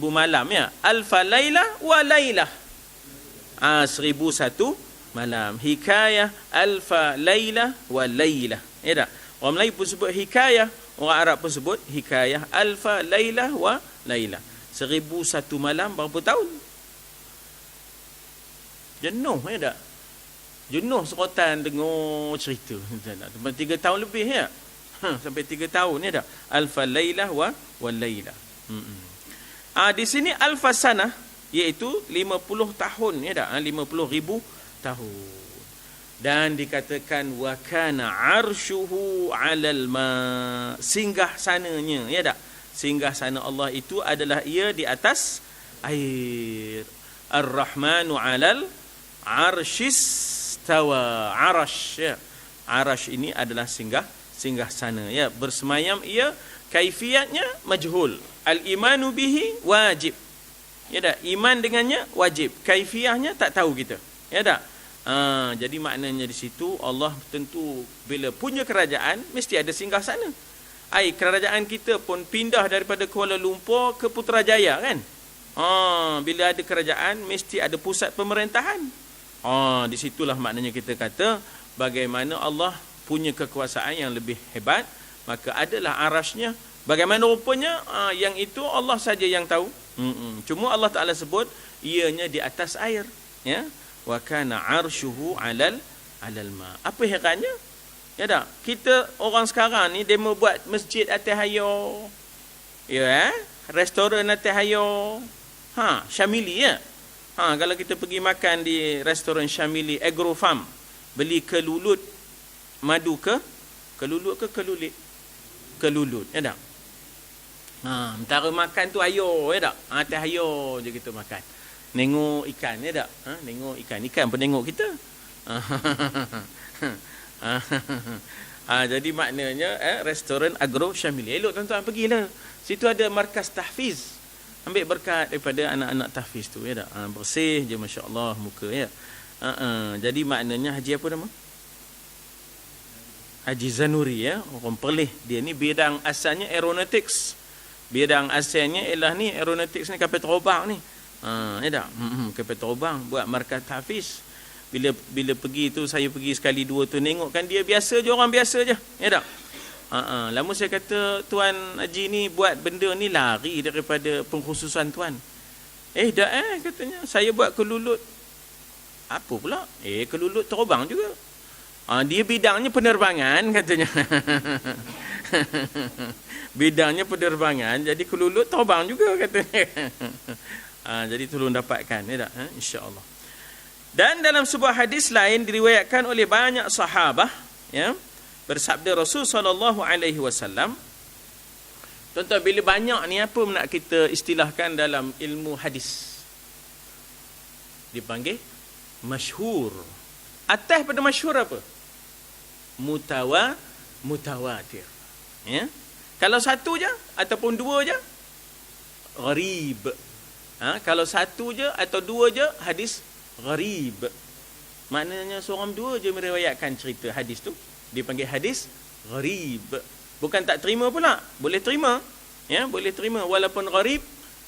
malam, ya. Alfa laylah wa laylah. 1001 malam. Hikayah alfa laylah wa laylah. Ya tak? Orang Melayu pun sebut hikayah, orang Arab pun sebut hikayah alfa laylah wa laylah. 1001 malam berapa tahun? Jenuh, ya tak? Jenuh serotan dengar cerita. Sampai 3 tahun lebih, ya. Sampai 3 tahun, ya tak? Alfa laylah wa laylah. Di sini alfa sana iaitu 50 tahun, ya tak? 50,000 tahun. Dan dikatakan wa kana arshuhu 'alal ma, singgah sananya, ya tak? Singgah sana Allah itu adalah ia di atas air. Ar-Rahmanu 'alal arshis tawa. Arash, ya. Arash ini adalah singgah sana, ya. Bersemayam ia, kaifiatnya majhul. Al-imanu bihi wajib. Ya tak? Iman dengannya wajib. Kaifiahnya tak tahu kita. Ya tak? Jadi maknanya di situ Allah tentu bila punya kerajaan mesti ada singgah sana. Kerajaan kita pun pindah daripada Kuala Lumpur ke Putrajaya, kan? Bila ada kerajaan mesti ada pusat pemerintahan. Di situlah maknanya kita kata bagaimana Allah punya kekuasaan yang lebih hebat, maka adalah arasnya. Bagaimana rupanya, yang itu Allah saja yang tahu. Cuma Allah Ta'ala sebut ianya di atas air, ya. Wa kana arshuhu 'alal ma. Apa herannya? Ya tak? Kita orang sekarang ni demo buat masjid atas air. Ya, restoran atas air. Syamili, ya. Kalau kita pergi makan di restoran Syamili Agro Farm, beli kelulut madu kelulut ke kelulit? Kelulut, ya tak? Mentara makan tu air, ya tak? Atas air je kita makan. Nengok ikan, ya tak? Nengok ikan pun tengok kita. Jadi maknanya restoran Agro Syamili. Elok tuan-tuan pergilah. Situ ada markas tahfiz. Ambil berkat daripada anak-anak tahfiz tu, ya tak? Bersih je, masya-Allah muka, ya. Jadi maknanya haji apa nama? Haji Zanuri, ya. Orang Perlis. Dia ni bidang asalnya aeronautics. Bidang asalnya ialah ni aeronautics ni, kapal terbang ni. Ya tak? Kapal terbang buat markas tahfiz. Bila pergi tu, saya pergi sekali dua tu, tengok kan dia biasa je, orang biasa je, ya tak? Lama saya kata Tuan Haji ni buat benda ni lari daripada pengkhususan Tuan. Katanya saya buat kelulut. Apa pula? Kelulut terbang juga. Dia bidangnya penerbangan katanya. Bidangnya penerbangan, jadi kelulut terbang juga katanya. Jadi tolong dapatkan, ya tak? InsyaAllah. Dan dalam sebuah hadis lain diriwayatkan oleh banyak sahabah, ya, bersabda Rasul SAW. Tuan-tuan, bila banyak ni apa nak kita istilahkan dalam ilmu hadis? Dipanggil masyhur. Atas pada masyhur apa? Mutawatir. Ya. Kalau satu je ataupun dua je, gharib. Kalau satu je atau dua je, hadis gharib. Maknanya seorang dua je meriwayatkan cerita hadis tu, dipanggil hadis gharib. Bukan tak terima pula, boleh terima. Ya, boleh terima walaupun gharib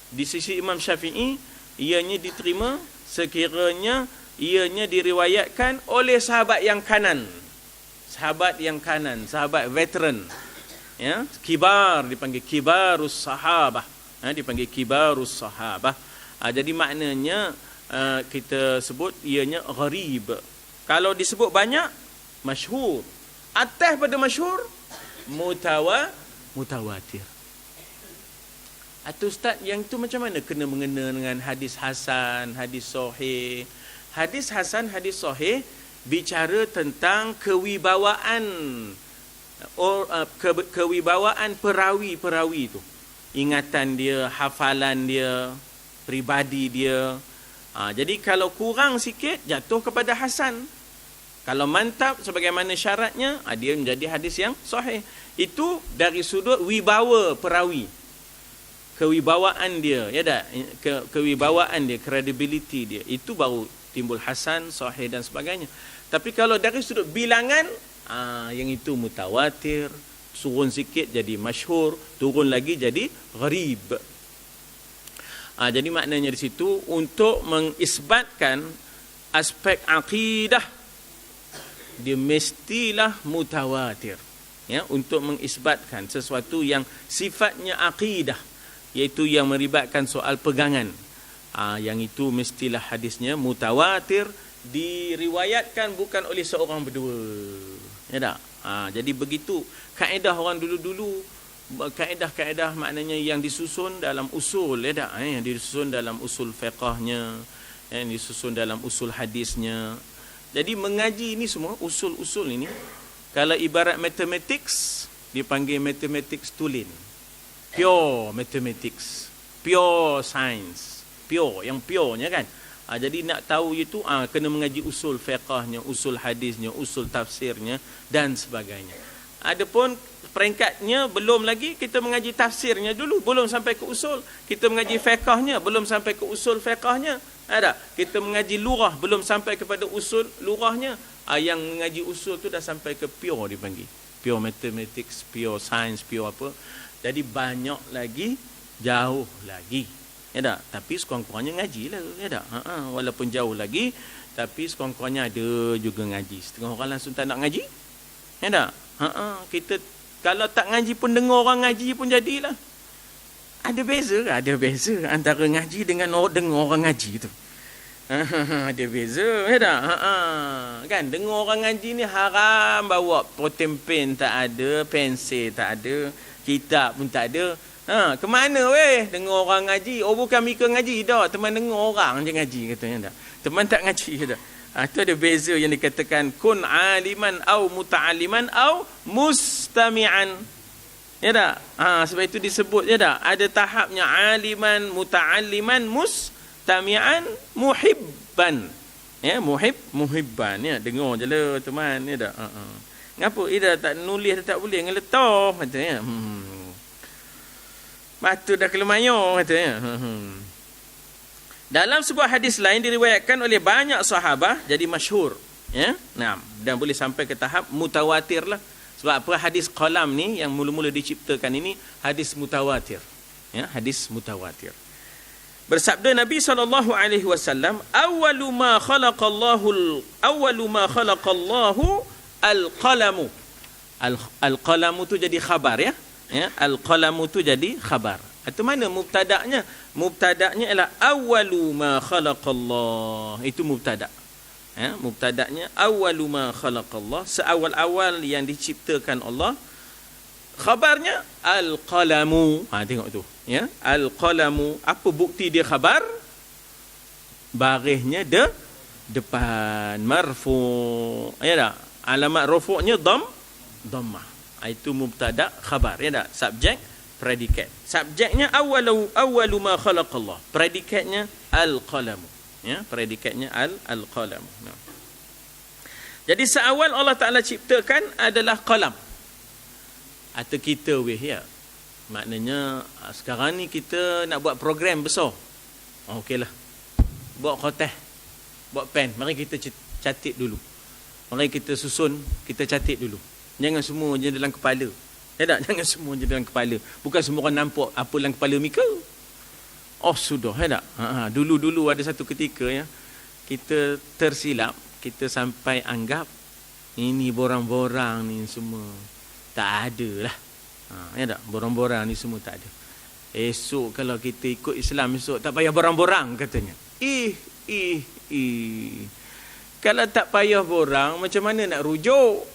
di sisi Imam Syafi'i, ianya diterima sekiranya ianya diriwayatkan oleh sahabat yang kanan. Sahabat yang kanan, sahabat veteran. Ya, kibar dipanggil kibarus sahabah. Dipanggil kibarus sahabah. Jadi maknanya kita sebut ianya gharib. Kalau disebut banyak, masyhur. Atas pada masyhur, mutawatir. Atau ustaz, yang tu macam mana kena mengena dengan hadis hasan, hadis sahih? Hadis hasan, hadis sahih bicara tentang kewibawaan perawi tu. Ingatan dia, hafalan dia, pribadi dia. Jadi kalau kurang sikit, jatuh kepada hasan. Kalau mantap sebagaimana syaratnya, dia menjadi hadis yang sahih. Itu dari sudut wibawa perawi. Kewibawaan dia, ya tak? Kewibawaan dia, credibility dia. Itu baru timbul hasan, sahih dan sebagainya. Tapi kalau dari sudut bilangan, yang itu mutawatir, turun sikit jadi masyhur, turun lagi jadi gharib. Jadi maknanya di situ untuk mengisbatkan aspek akidah, dia mestilah mutawatir. Ya, untuk mengisbatkan sesuatu yang sifatnya akidah, iaitu yang melibatkan soal pegangan. Yang itu mestilah hadisnya mutawatir, diriwayatkan bukan oleh seorang berdua. Ya tak? Jadi begitu kaedah orang dulu-dulu, kaedah-kaedah maknanya yang disusun dalam usul, ya tak? Yang disusun dalam usul fiqahnya, yang disusun dalam usul hadisnya. Jadi mengaji ini semua usul-usul ini, kalau ibarat mathematics, dipanggil mathematics tulen. Pure mathematics, pure science, pure, yang purenya kan. Jadi nak tahu itu kena mengaji usul fiqahnya, usul hadisnya, usul tafsirnya dan sebagainya. Adapun peringkatnya belum lagi, kita mengaji tafsirnya dulu, belum sampai ke usul. Kita mengaji fiqahnya, belum sampai ke usul fiqahnya. Ada. Kita mengaji lurah, belum sampai kepada usul lurahnya. Yang mengaji usul tu dah sampai ke pure dipanggil. Pure mathematics, pure science, pure apa. Jadi banyak lagi, jauh lagi. Ya tak? Tapi sekurang-kurangnya ngaji lah. Ya tak? Walaupun jauh lagi, tapi sekurang-kurangnya ada juga ngaji. Setengah orang langsung tak nak ngaji. Ya tak? Kita kalau tak ngaji pun dengar orang ngaji pun jadilah. Ada beza ke? Ada beza antara ngaji dengan dengar orang ngaji tu. Ada beza. Ya tak? Kan? Dengar orang ngaji ni haram bawa protein pen tak ada, pensel tak ada, kitab pun tak ada. Ke mana weh dengar orang ngaji? Oh bukan Mika ngaji dah, teman dengar orang je ngaji katanya dah. Teman tak ngaji dah. Itu ada beza yang dikatakan kun aliman au muta'alliman au mustami'an. Ya tak? Sebab itu disebut ya tak? Ada tahapnya aliman, muta'alliman, mustami'an, muhibban. Ya, muhibban ya, dengar je lah teman ya tak? Ngapa Ida tak nulis tak boleh ngeletak katanya. Batu dah kelemayo katanya. Dalam sebuah hadis lain diriwayatkan oleh banyak sahabat jadi masyhur, ya. Dan boleh sampai ke tahap mutawatir lah. Sebab apa hadis qalam ni yang mula-mula diciptakan ini hadis mutawatir. Ya, hadis mutawatir. Bersabda Nabi SAW, awwalu ma khalaqallahu al-qalamu. Al-qalamu tu jadi khabar ya. Ya, al-qalamu tu jadi khabar. Itu mana mubtada'nya? Mubtada'nya ialah awwalu ma khalaqallah. Itu mubtada'. Ya, mubtada'nya awwalu ma khalaqallah, seawal-awal yang diciptakan Allah. Khabarnya al-qalamu. Tengok tu, ya. Al-qalamu, apa bukti dia khabar? Barisnya depan marfu'. Ya tak? Alamat rufu'nya dhammah. Itu mubtada' khabar, ya tak? Subjek, predikat. Subjeknya awwalu ma khalaqallah. Predikatnya al-qalamu. Ya, predikatnya al-qalamu. Jadi seawal Allah Taala ciptakan adalah qalam. Atau kita ya. Maknanya sekarang ni kita nak buat program besar. Okeylah. Buat khotah. Buat pen, mari kita catat dulu. Mari kita susun, kita catat dulu. Jangan semua je dalam kepala. Ya tak? Jangan semua je dalam kepala. Bukan semua orang nampak apa dalam kepala Mika. Oh sudah, ya tak? Dulu-dulu ada satu ketika ya, kita tersilap, kita sampai anggap ini borang-borang ni semua tak ada lah. Ya tak? Borang-borang ni semua tak ada. Esok kalau kita ikut Islam esok, tak payah borang-borang katanya. Kalau tak payah borang, macam mana nak rujuk?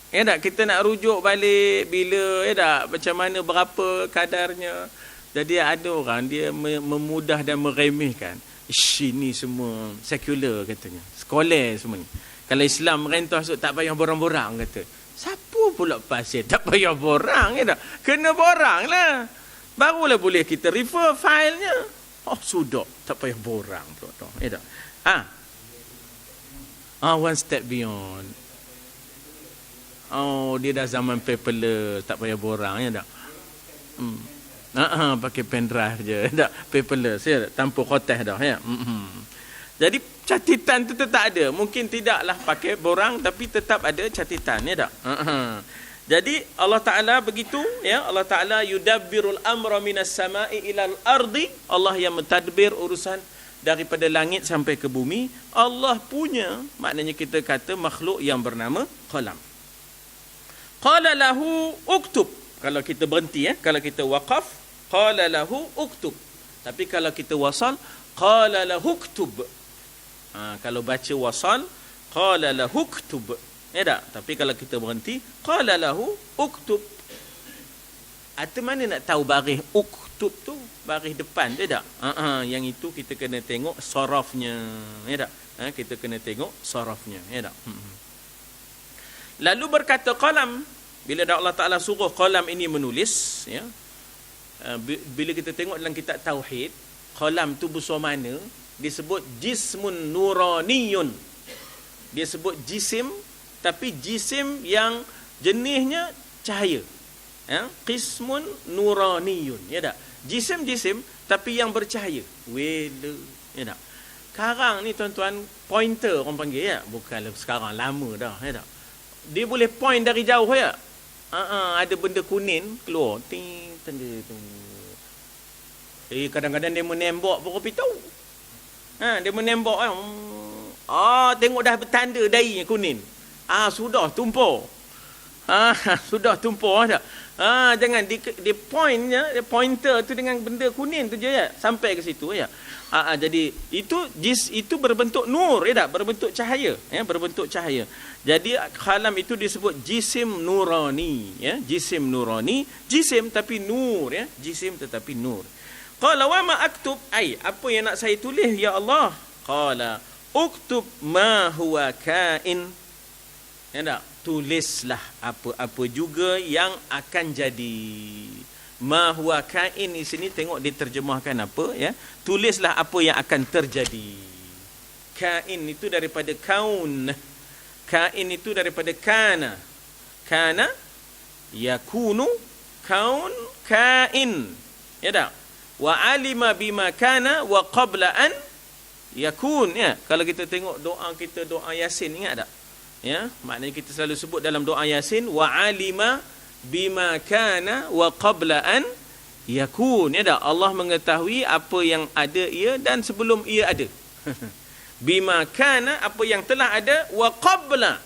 Ya tak? Kita nak rujuk balik bila, ya tak? Macam mana, berapa kadarnya? Jadi ada orang dia memudah dan meremehkan. Ini semua sekular katanya. Sekolah semua ni. Kalau Islam merentah esok tak payah borang-borang kata. Siapa pula pasal tak payah borang, ya tak? Kena borang lah. Barulah boleh kita refer filenya. Oh sudah, tak payah borang pula. Ya tak? One step beyond. Oh, dia dah zaman paperless, tak payah borang, ya tak? Pakai pendrive je, tak? Paperless, ya tak? Tanpa khoteh dah, ya. Jadi catatan tu tetap ada. Mungkin tidaklah pakai borang, tapi tetap ada catatan, ya tak? Jadi Allah Ta'ala begitu, ya. Allah Ta'ala yudabbirul amra minas sama'i ilal ardi. Allah yang mentadbir urusan daripada langit sampai ke bumi. Allah punya, maknanya kita kata makhluk yang bernama qalam. Qala lahu uktub. Kalau kita berhenti, ya. Kalau kita waqaf, qala lahu uktub. Tapi kalau kita wasal, qala lahu uktub. Kalau baca wasal, qala lahu uktub. Ya tak? Tapi kalau kita berhenti, qala lahu uktub. Atau mana nak tahu baris uktub tu? Baris depan tu, tak? Yang itu kita kena tengok sarafnya. Ya tak? Kita kena tengok sarafnya. Ya tak? Lalu berkata qalam. Bila Allah Ta'ala suruh qalam ini menulis, ya. Bila kita tengok dalam kitab Tauhid, qalam tu besar mana? Disebut jismun nuraniyun. Dia sebut jisim, tapi jisim yang jenisnya cahaya. Ya? Qismun nuraniyun. Ya tak? Jisim-jisim, tapi yang bercahaya. Wela. Ya tak? Sekarang ni tuan-tuan, pointer orang panggil, ya. Bukan sekarang, lama dah. Ya tak? Dia boleh point dari jauh, ya. Ada benda kuning keluar. Ting, tanda tu. Kadang-kadang dia menembak pokok pitu. Dia menembak. Tengok dah bertanda dahi kuning. Sudah tumpur. Sudah tumpur dah. Jangan di pointnya, pointer tu dengan benda kuning tu je, ya. Sampai ke situ, ya. Jadi itu berbentuk nur, ya tak? Berbentuk cahaya, ya, berbentuk cahaya. Jadi qalam itu disebut jisim nurani, ya, jisim nurani, jisim tapi nur, ya, jisim tetapi nur. Qala wa ma aktub, apa yang nak saya tulis, ya Allah? Qala uktub ma huwa kain. Ya tak? Tulislah apa-apa juga yang akan jadi. Ma huwa kain di sini tengok diterjemahkan apa, ya. Tulislah apa yang akan terjadi. Kain itu daripada kaun. Kain itu daripada kana. Kana yakunu, kaun kain. Ya tak? Wa alima bima kana wa qabla an yakun, ya. Kalau kita tengok doa kita, doa Yasin, ingat tak? Ya, maknanya kita selalu sebut dalam doa Yasin, wa alima bima kana wa qabla an yakun. Ya tak? Allah mengetahui apa yang ada ia dan sebelum ia ada. Bima kana, apa yang telah ada, wa qabla.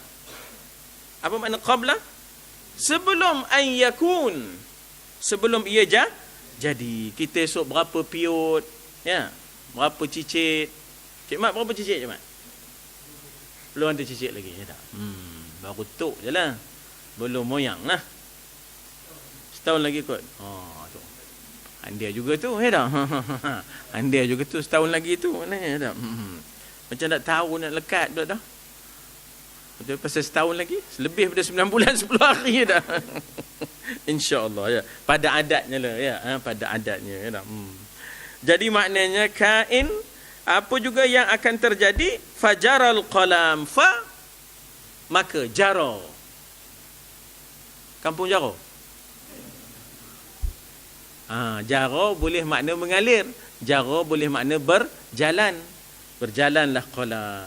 Apa makna qabla? Sebelum an yakun. Sebelum ia jadi. Kita esok berapa piut, ya? Berapa cicit? Cik Mat, berapa cicit, Cik Mat? Belum ada cicit lagi, ya tak? Baru tok je lah. Belum moyang lah. Setahun lagi kot. Tu. Andia juga tu, ya tak? Andia juga tu, setahun lagi tu. Ya tak? Macam tak tahu nak lekat pula dah. Betul, pasal setahun lagi. Lebih daripada 9 bulan 10 hari dah. InsyaAllah, ya. Pada adatnya lah, ya. Pada adatnya, ya tak? Jadi maknanya kain, apa juga yang akan terjadi, fajaral qalam, maka jara. Kampung jara. Jara boleh makna mengalir, jara boleh makna berjalan. Berjalanlah qalam.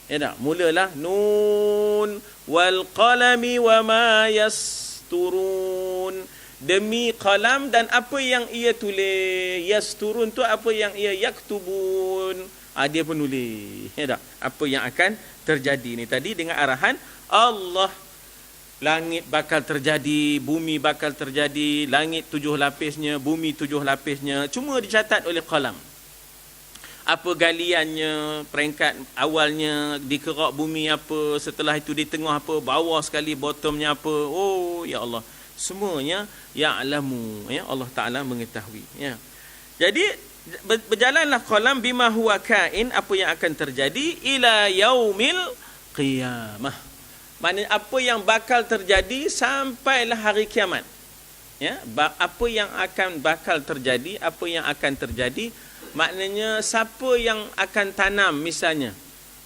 Ya tak? Mulalah nun wal qalami wa ma yasturun, demi qalam dan apa yang ia tulis. Yasturun tu apa yang ia yaktubun, dia penulis, ya tak? Apa yang akan terjadi ni tadi dengan arahan Allah. Langit bakal terjadi, bumi bakal terjadi, langit 7 lapisnya, bumi 7 lapisnya, cuma dicatat oleh qalam. Apa galiannya, peringkat awalnya dikerak bumi apa, setelah itu di tengah apa, bawah sekali bottomnya apa. Oh ya Allah, semuanya ya'lamu, ya Allah Taala mengetahui, ya. Jadi berjalanlah qalam bima huwa kain, apa yang akan terjadi, ila yaumil qiyamah. Maknanya apa yang bakal terjadi sampailah hari kiamat. Ya, apa yang akan bakal terjadi, apa yang akan terjadi, maknanya siapa yang akan tanam misalnya,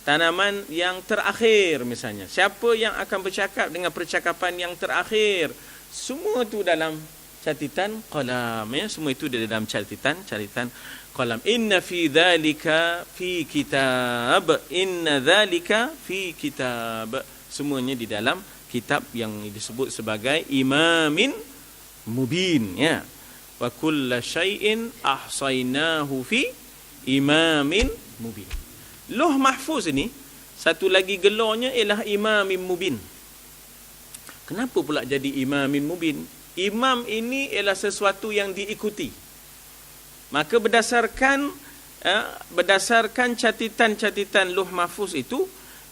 tanaman yang terakhir misalnya, siapa yang akan bercakap dengan percakapan yang terakhir, semua itu dalam catatan qalam, ya, semua itu dalam catatan qalam. Inna fi dzalika fi kitab, inna dzalika fi kitab, semuanya di dalam kitab yang disebut sebagai imamin mubin, ya. Wa kulla syai'in ahsainahu fi imamin mubin. Lauh mahfuz ini satu lagi gelarnya ialah imamin mubin. Kenapa pula jadi imamin mubin? Imam ini ialah sesuatu yang diikuti. Maka berdasarkan catatan lauh mahfuz itu,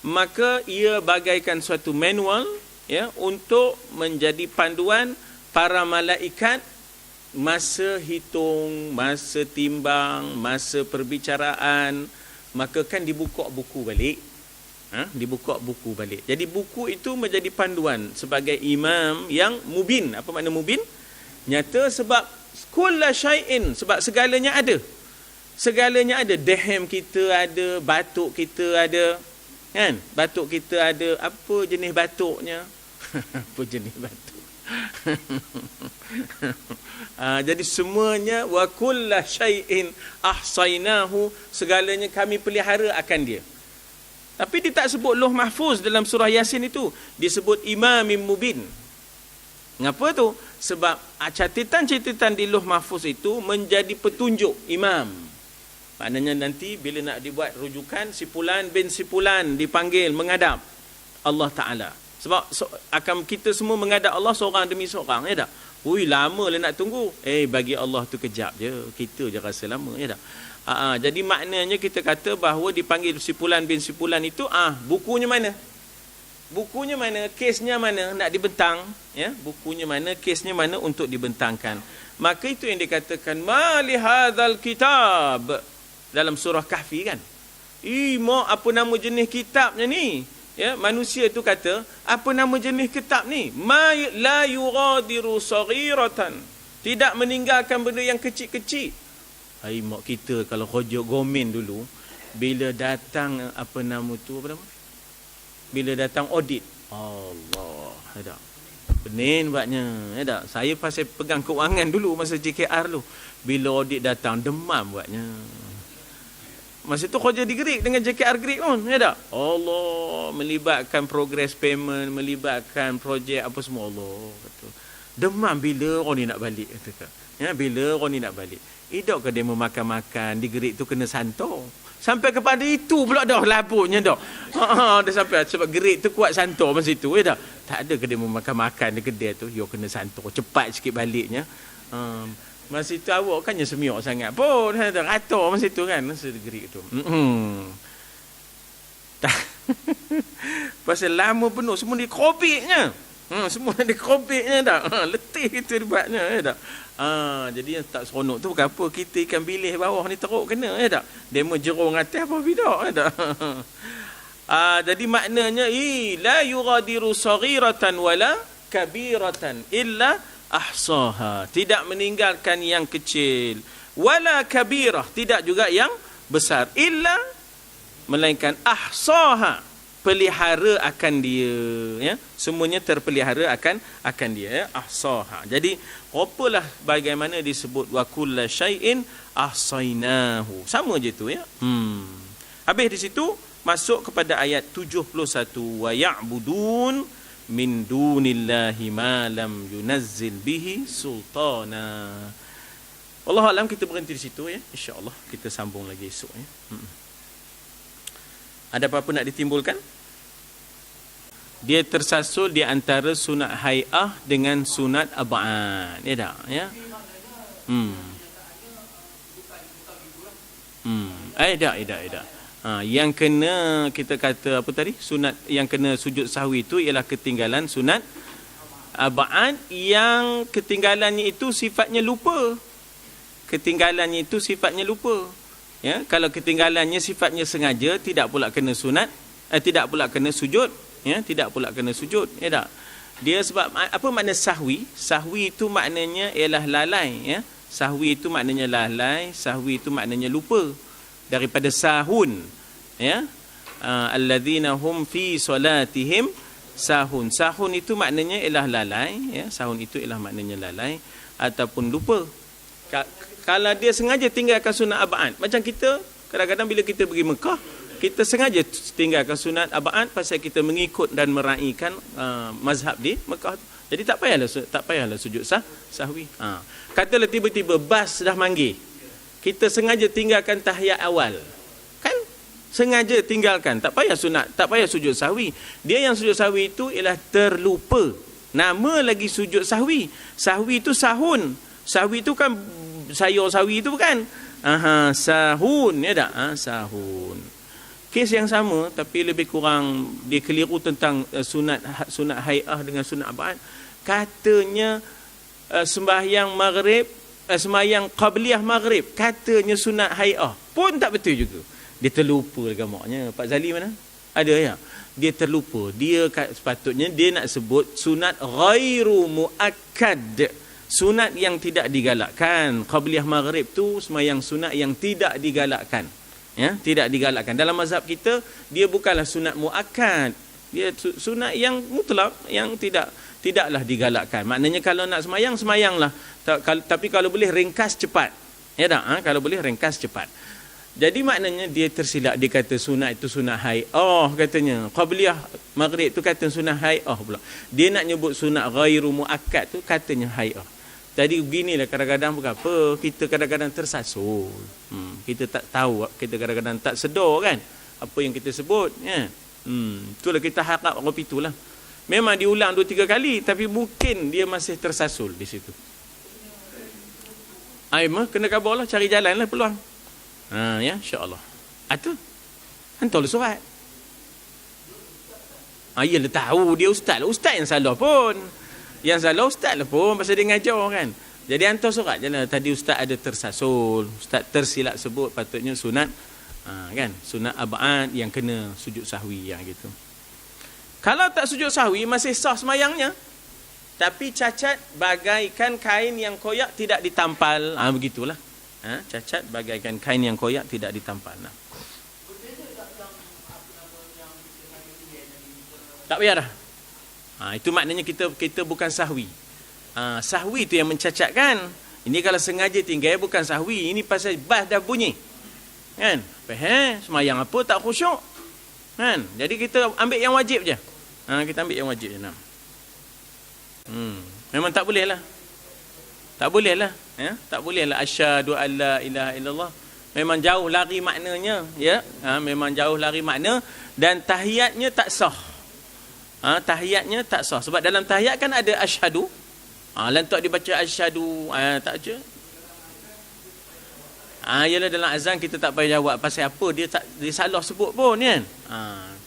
maka ia bagaikan suatu manual, ya, untuk menjadi panduan para malaikat masa hitung, masa timbang, masa perbicaraan. Maka kan dibuka buku balik, dibuka buku balik. Jadi buku itu menjadi panduan sebagai imam yang mubin. Apa makna mubin? Nyata, sebab kulla syai'in, sebab segalanya ada. Segalanya ada. Dehem kita ada, batuk kita ada, kan? Batuk kita ada. Apa jenis batuknya? Apa jenis batuk? Jadi semuanya, wa kulla syai'in ahsainahu, segalanya kami pelihara akan dia. Tapi dia tak sebut lauh mahfuz dalam surah Yasin itu, disebut imamin mubin. Mengapa tu? Sebab catatan-catatan di lauh mahfuz itu menjadi petunjuk imam. Maknanya nanti bila nak dibuat rujukan, si fulan bin si fulan dipanggil menghadap Allah Ta'ala. Sebab akan kita semua menghadap Allah seorang demi seorang, ya tak? Ui, lama lah nak tunggu. Bagi Allah tu kejap je, kita je rasa lama, ya tak? Jadi maknanya kita kata bahawa dipanggil si fulan bin si fulan itu, bukunya mana? Bukunya mana? Kesnya mana nak dibentang, ya? Bukunya mana? Kesnya mana untuk dibentangkan? Maka itu yang dikatakan ma li hadzal kitab dalam surah Kahfi, kan? Mak, apa nama jenis kitabnya ni? Ya, manusia tu kata, apa nama jenis kitab ni? Ma la yughadiru saghiratan, tidak meninggalkan benda yang kecil-kecil. Mak kita kalau kerja gomen dulu, bila datang apa nama tu, apa nama? Bila datang audit, Allah, ya tak? Pening buatnya, ya tak? Saya pasal pegang keuangan dulu masa JKR dulu. Bila audit datang, demam buatnya. Masa tu kerja di Greek dengan JKR Greek pun, ya tak? Allah, melibatkan progress payment, melibatkan projek apa semua, Allah kata. Demam bila orang ni nak balik, kata. Ya, bila orang ni nak balik. Dok ke dia makan-makan di Greek tu kena santor. Sampai kepada itu pula dah labunya dah. Dah sampai sebab Greek tu kuat santor masa itu, ya tak? Tak ada ke dia makan-makan di kedai tu, yo kena santor cepat sikit baliknya. Masa itu awak kan semiok sangat pun, rata masa itu kan, masa Greek tu. Pasal lama penuh, semua di kopiknya. Semua di kopiknya tak. Letih itu dibuatnya, ya tak. Jadi yang tak seronok tu bukan apa, kita ikan bilih bawah ni teruk kena, ya tak. Demo jerung atas apa bidak, ya tak. Jadi maknanya la yughadiru saghiratan wala kabiratan illa ahsaha, tidak meninggalkan yang kecil, wala kabirah, tidak juga yang besar, illa melainkan ahsaha, pelihara akan dia, ya, semuanya terpelihara akan dia, ya, ahsaha. Jadi apalah bagaimana disebut wa kulla syai'in ahsainahu, sama je tu, ya. Habis di situ masuk kepada ayat 71, wa ya'budun min dunillahi ma lam yunazzil bihi sultana. Wallahu alam, kita berhenti di situ ya. Insya-Allah kita sambung lagi esok ya. Ada apa-apa nak ditimbulkan? Dia tersasul di antara sunat hai'ah dengan sunat ab'ad. Ya tak? Ya. Tak. Yang kena kita kata apa tadi? Sunat yang kena sujud sahwi itu ialah ketinggalan sunat ab'ad yang ketinggalannya itu sifatnya lupa. Ketinggalannya itu sifatnya lupa. Ya, kalau ketinggalannya sifatnya sengaja, tidak pula kena sunat, tidak pula kena sujud, ya, tidak pula kena sujud, ya tak? Dia sebab apa makna sahwi? Sahwi itu maknanya ialah lalai, ya. Sahwi itu maknanya lalai, sahwi itu maknanya lupa. Daripada sahun, ya. Alladzina hum fi solatihim sahun. Sahun itu maknanya ialah lalai, ya. Sahun itu ialah maknanya lalai ataupun lupa. Kalau dia sengaja tinggalkan sunat ab'ad, macam kita kadang-kadang bila kita pergi Mekah, kita sengaja tinggalkan sunat ab'ad pasal kita mengikut dan meraihkan mazhab di Mekah. Jadi tak payahlah sujud sahwi. Katalah tiba-tiba bas dah manggil, kita sengaja tinggalkan tahiyat awal, kan? Sengaja tinggalkan, tak payah sunat, tak payah sujud sahwi. Dia yang sujud sahwi itu ialah terlupa. Nama lagi sujud sahwi. Sahwi itu sahun. Sahwi itu kan sayur sawi itu bukan? Sahun, ya tak? Sahun. Kes yang sama tapi lebih kurang dia keliru tentang sunat hai'ah dengan sunat ab'ad. Katanya sembahyang maghrib, sembahyang qabliyah maghrib, katanya sunat hai'ah. Pun tak betul juga. Dia terlupa gamaknya. Pak Zali mana? Ada ya? Dia terlupa. Dia sepatutnya dia nak sebut sunat ghairu muakkad. Sunat yang tidak digalakkan. Qabliyah maghrib tu sembahyang sunat yang tidak digalakkan. Ya, tidak digalakkan. Dalam mazhab kita, dia bukanlah sunat muakkad. Dia sunat yang mutlak, yang tidaklah digalakkan. Maknanya kalau nak sembayanglah. Tapi kalau boleh ringkas cepat. Ya tak? Kalau boleh ringkas cepat. Jadi maknanya dia tersilap. Dia kata sunat itu sunat hai'ah katanya. Qabliyah maghrib tu kata sunat hai'ah pula. Dia nak nyebut sunat ghairu muakkad tu katanya hai'ah. Jadi beginilah kadang-kadang apa, kita kadang-kadang tersasul. Kita tak tahu, kita kadang-kadang tak sedar kan apa yang kita sebut, ya. Itulah kita harap orang itulah. Memang diulang 2-3 kali tapi mungkin dia masih tersasul di situ. Aimah kena kabarlah, cari jalanlah peluang. Ya, insya-Allah. Itu hantarlah surat. Yalah tahu dia ustaz lah. Ustaz yang salah pun. Yang salah ustaz lah pun pasal dia ngajar kan. Jadi hantar surat je lah. Tadi ustaz ada tersasul, ustaz tersilap sebut patutnya sunat kan, sunat ab'ad yang kena sujud sahwi yang gitu. Kalau tak sujud sahwi masih sah semayangnya, tapi cacat bagaikan kain yang koyak tidak ditampal. Begitulah. Cacat bagaikan kain yang koyak tidak ditampal. Tak payah dah. Itu maknanya kita bukan sahwi. Sahwi itu yang mencacatkan. Ini kalau sengaja tinggal bukan sahwi. Ini pasal bas dah bunyi. Kan? Semayang apa tak khusyuk. Kan? Jadi kita ambil yang wajib je. Kita ambil yang wajib je. Memang tak boleh lah. Tak boleh lah. Ya? Tak boleh lah. Asyhadu an la ilaha illallah. Memang jauh lari maknanya. Ya? Memang jauh lari makna. Dan tahiyatnya tak sah. Tahiyatnya tak sah. Sebab dalam tahiyat kan ada asyhadu. Lantak dibaca asyhadu. Tak je. Ialah dalam azan kita tak payah jawab pasal apa dia salah sebut pun kan.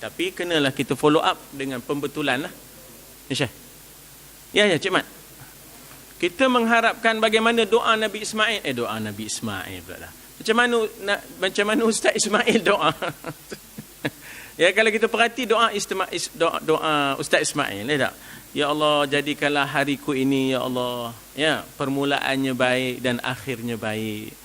Tapi kenalah kita follow up dengan pembetulan lah. Syekh. Ya Cik Mat. Kita mengharapkan bagaimana doa Nabi Ismail. Doa Nabi Ismail pula lah. Macam mana Ustaz Ismail doa? Ya, kalau kita perhati doa Ustaz Ismail, ya tak? Ya Allah, jadikanlah hariku ini, ya Allah, ya, permulaannya baik dan akhirnya baik.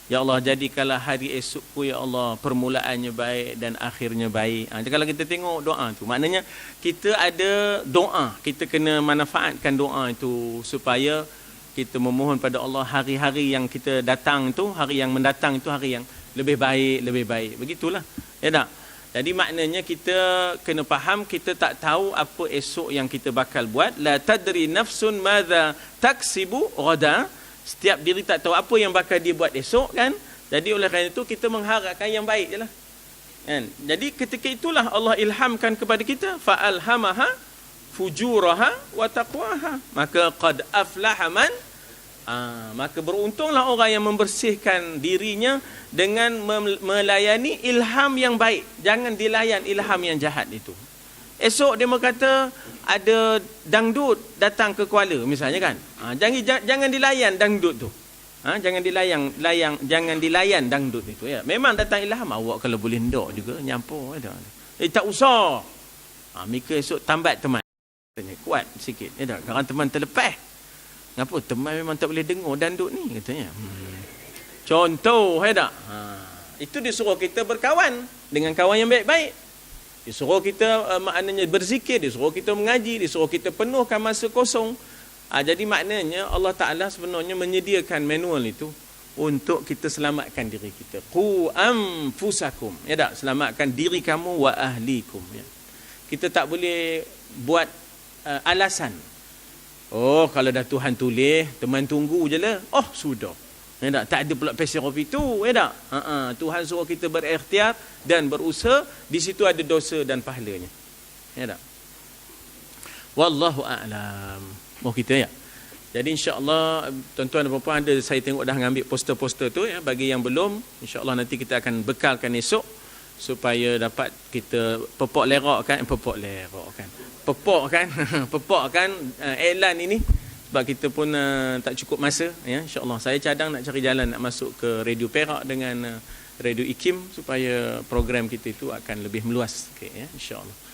Ya Allah, jadikanlah hari esokku, ya Allah, permulaannya baik dan akhirnya baik. Kalau kita tengok doa tu, maknanya kita ada doa, kita kena manfaatkan doa itu supaya kita memohon pada Allah hari-hari yang kita datang tu, hari yang mendatang itu hari yang lebih baik, lebih baik. Begitulah. Ya tak? Jadi maknanya kita kena faham, kita tak tahu apa esok yang kita bakal buat. La tadri nafsun madza taksibu ghada. Setiap diri tak tahu apa yang bakal dia buat esok kan. Jadi oleh kerana itu kita mengharapkan yang baik jelah. Kan? Jadi ketika itulah Allah ilhamkan kepada kita fa alhamaha fujuraha wa taqwaha. Maka qad aflaha man maka beruntunglah orang yang membersihkan dirinya dengan melayani ilham yang baik. Jangan dilayan ilham yang jahat itu. Esok dia berkata ada dangdut datang ke Kuala misalnya kan. Jangan dilayan dangdut tu. Jangan dilayan dangdut itu ya. Memang datang ilham, awak kalau boleh ndak juga nyampur ada. Tak usah. Mika esok tambat teman. Kuat sikit ya tak. Kalau teman terlepas. Kenapa? Teman memang tak boleh dengar dandut ni katanya. Contoh tak? Itu disuruh kita berkawan dengan kawan yang baik-baik. Disuruh kita maknanya berzikir, disuruh kita mengaji, disuruh kita penuhkan masa kosong. Jadi maknanya Allah Ta'ala sebenarnya menyediakan manual itu untuk kita selamatkan diri kita. Qu anfusakum. Ya tak? Selamatkan diri kamu wa ahlikum. Ya. Kita tak boleh buat alasan. Oh, kalau dah Tuhan tulis, teman tunggu je lah. Oh, sudah. Ya tak ada pula passion of itu. Ya tak? Tuhan suruh kita berikhtiar dan berusaha. Di situ ada dosa dan pahalanya. Ya tak? Wallahu a'lam. Mau kita ya. Jadi insya-Allah tuan-tuan dan puan-puan ada saya tengok dah mengambil poster-poster tu ya. Bagi yang belum, insya-Allah nanti kita akan bekalkan esok supaya dapat kita pepok kan iklan ini sebab kita pun tak cukup masa ya. Insya-Allah saya cadang nak cari jalan nak masuk ke Radio Perak dengan Radio IKIM supaya program kita itu akan lebih meluas ya insya-Allah.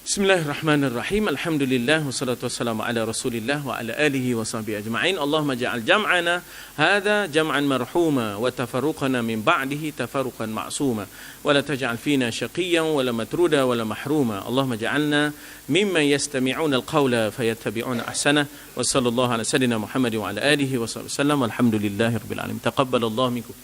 Bismillahirrahmanirrahim. Alhamdulillah wassalatu wassalamu ala Rasulillah wa ala alihi wa sahbihi ajma'in. Allahumma ja'al jam'ana hadha jam'an marhuma wa tafarruqana min ba'dihi tafarruqan ma'suma wa la taj'al fina shaqiyyan wa la matruda wa la mahruma. Allahumma ja'alna mimman yastami'una al-qawla fayattabi'una ahsana. Wa sallallahu ala sayyidina Muhammad wa ala alihi wa sallam. Walhamdulillahirabbil alamin. Taqabbalallahu minkum.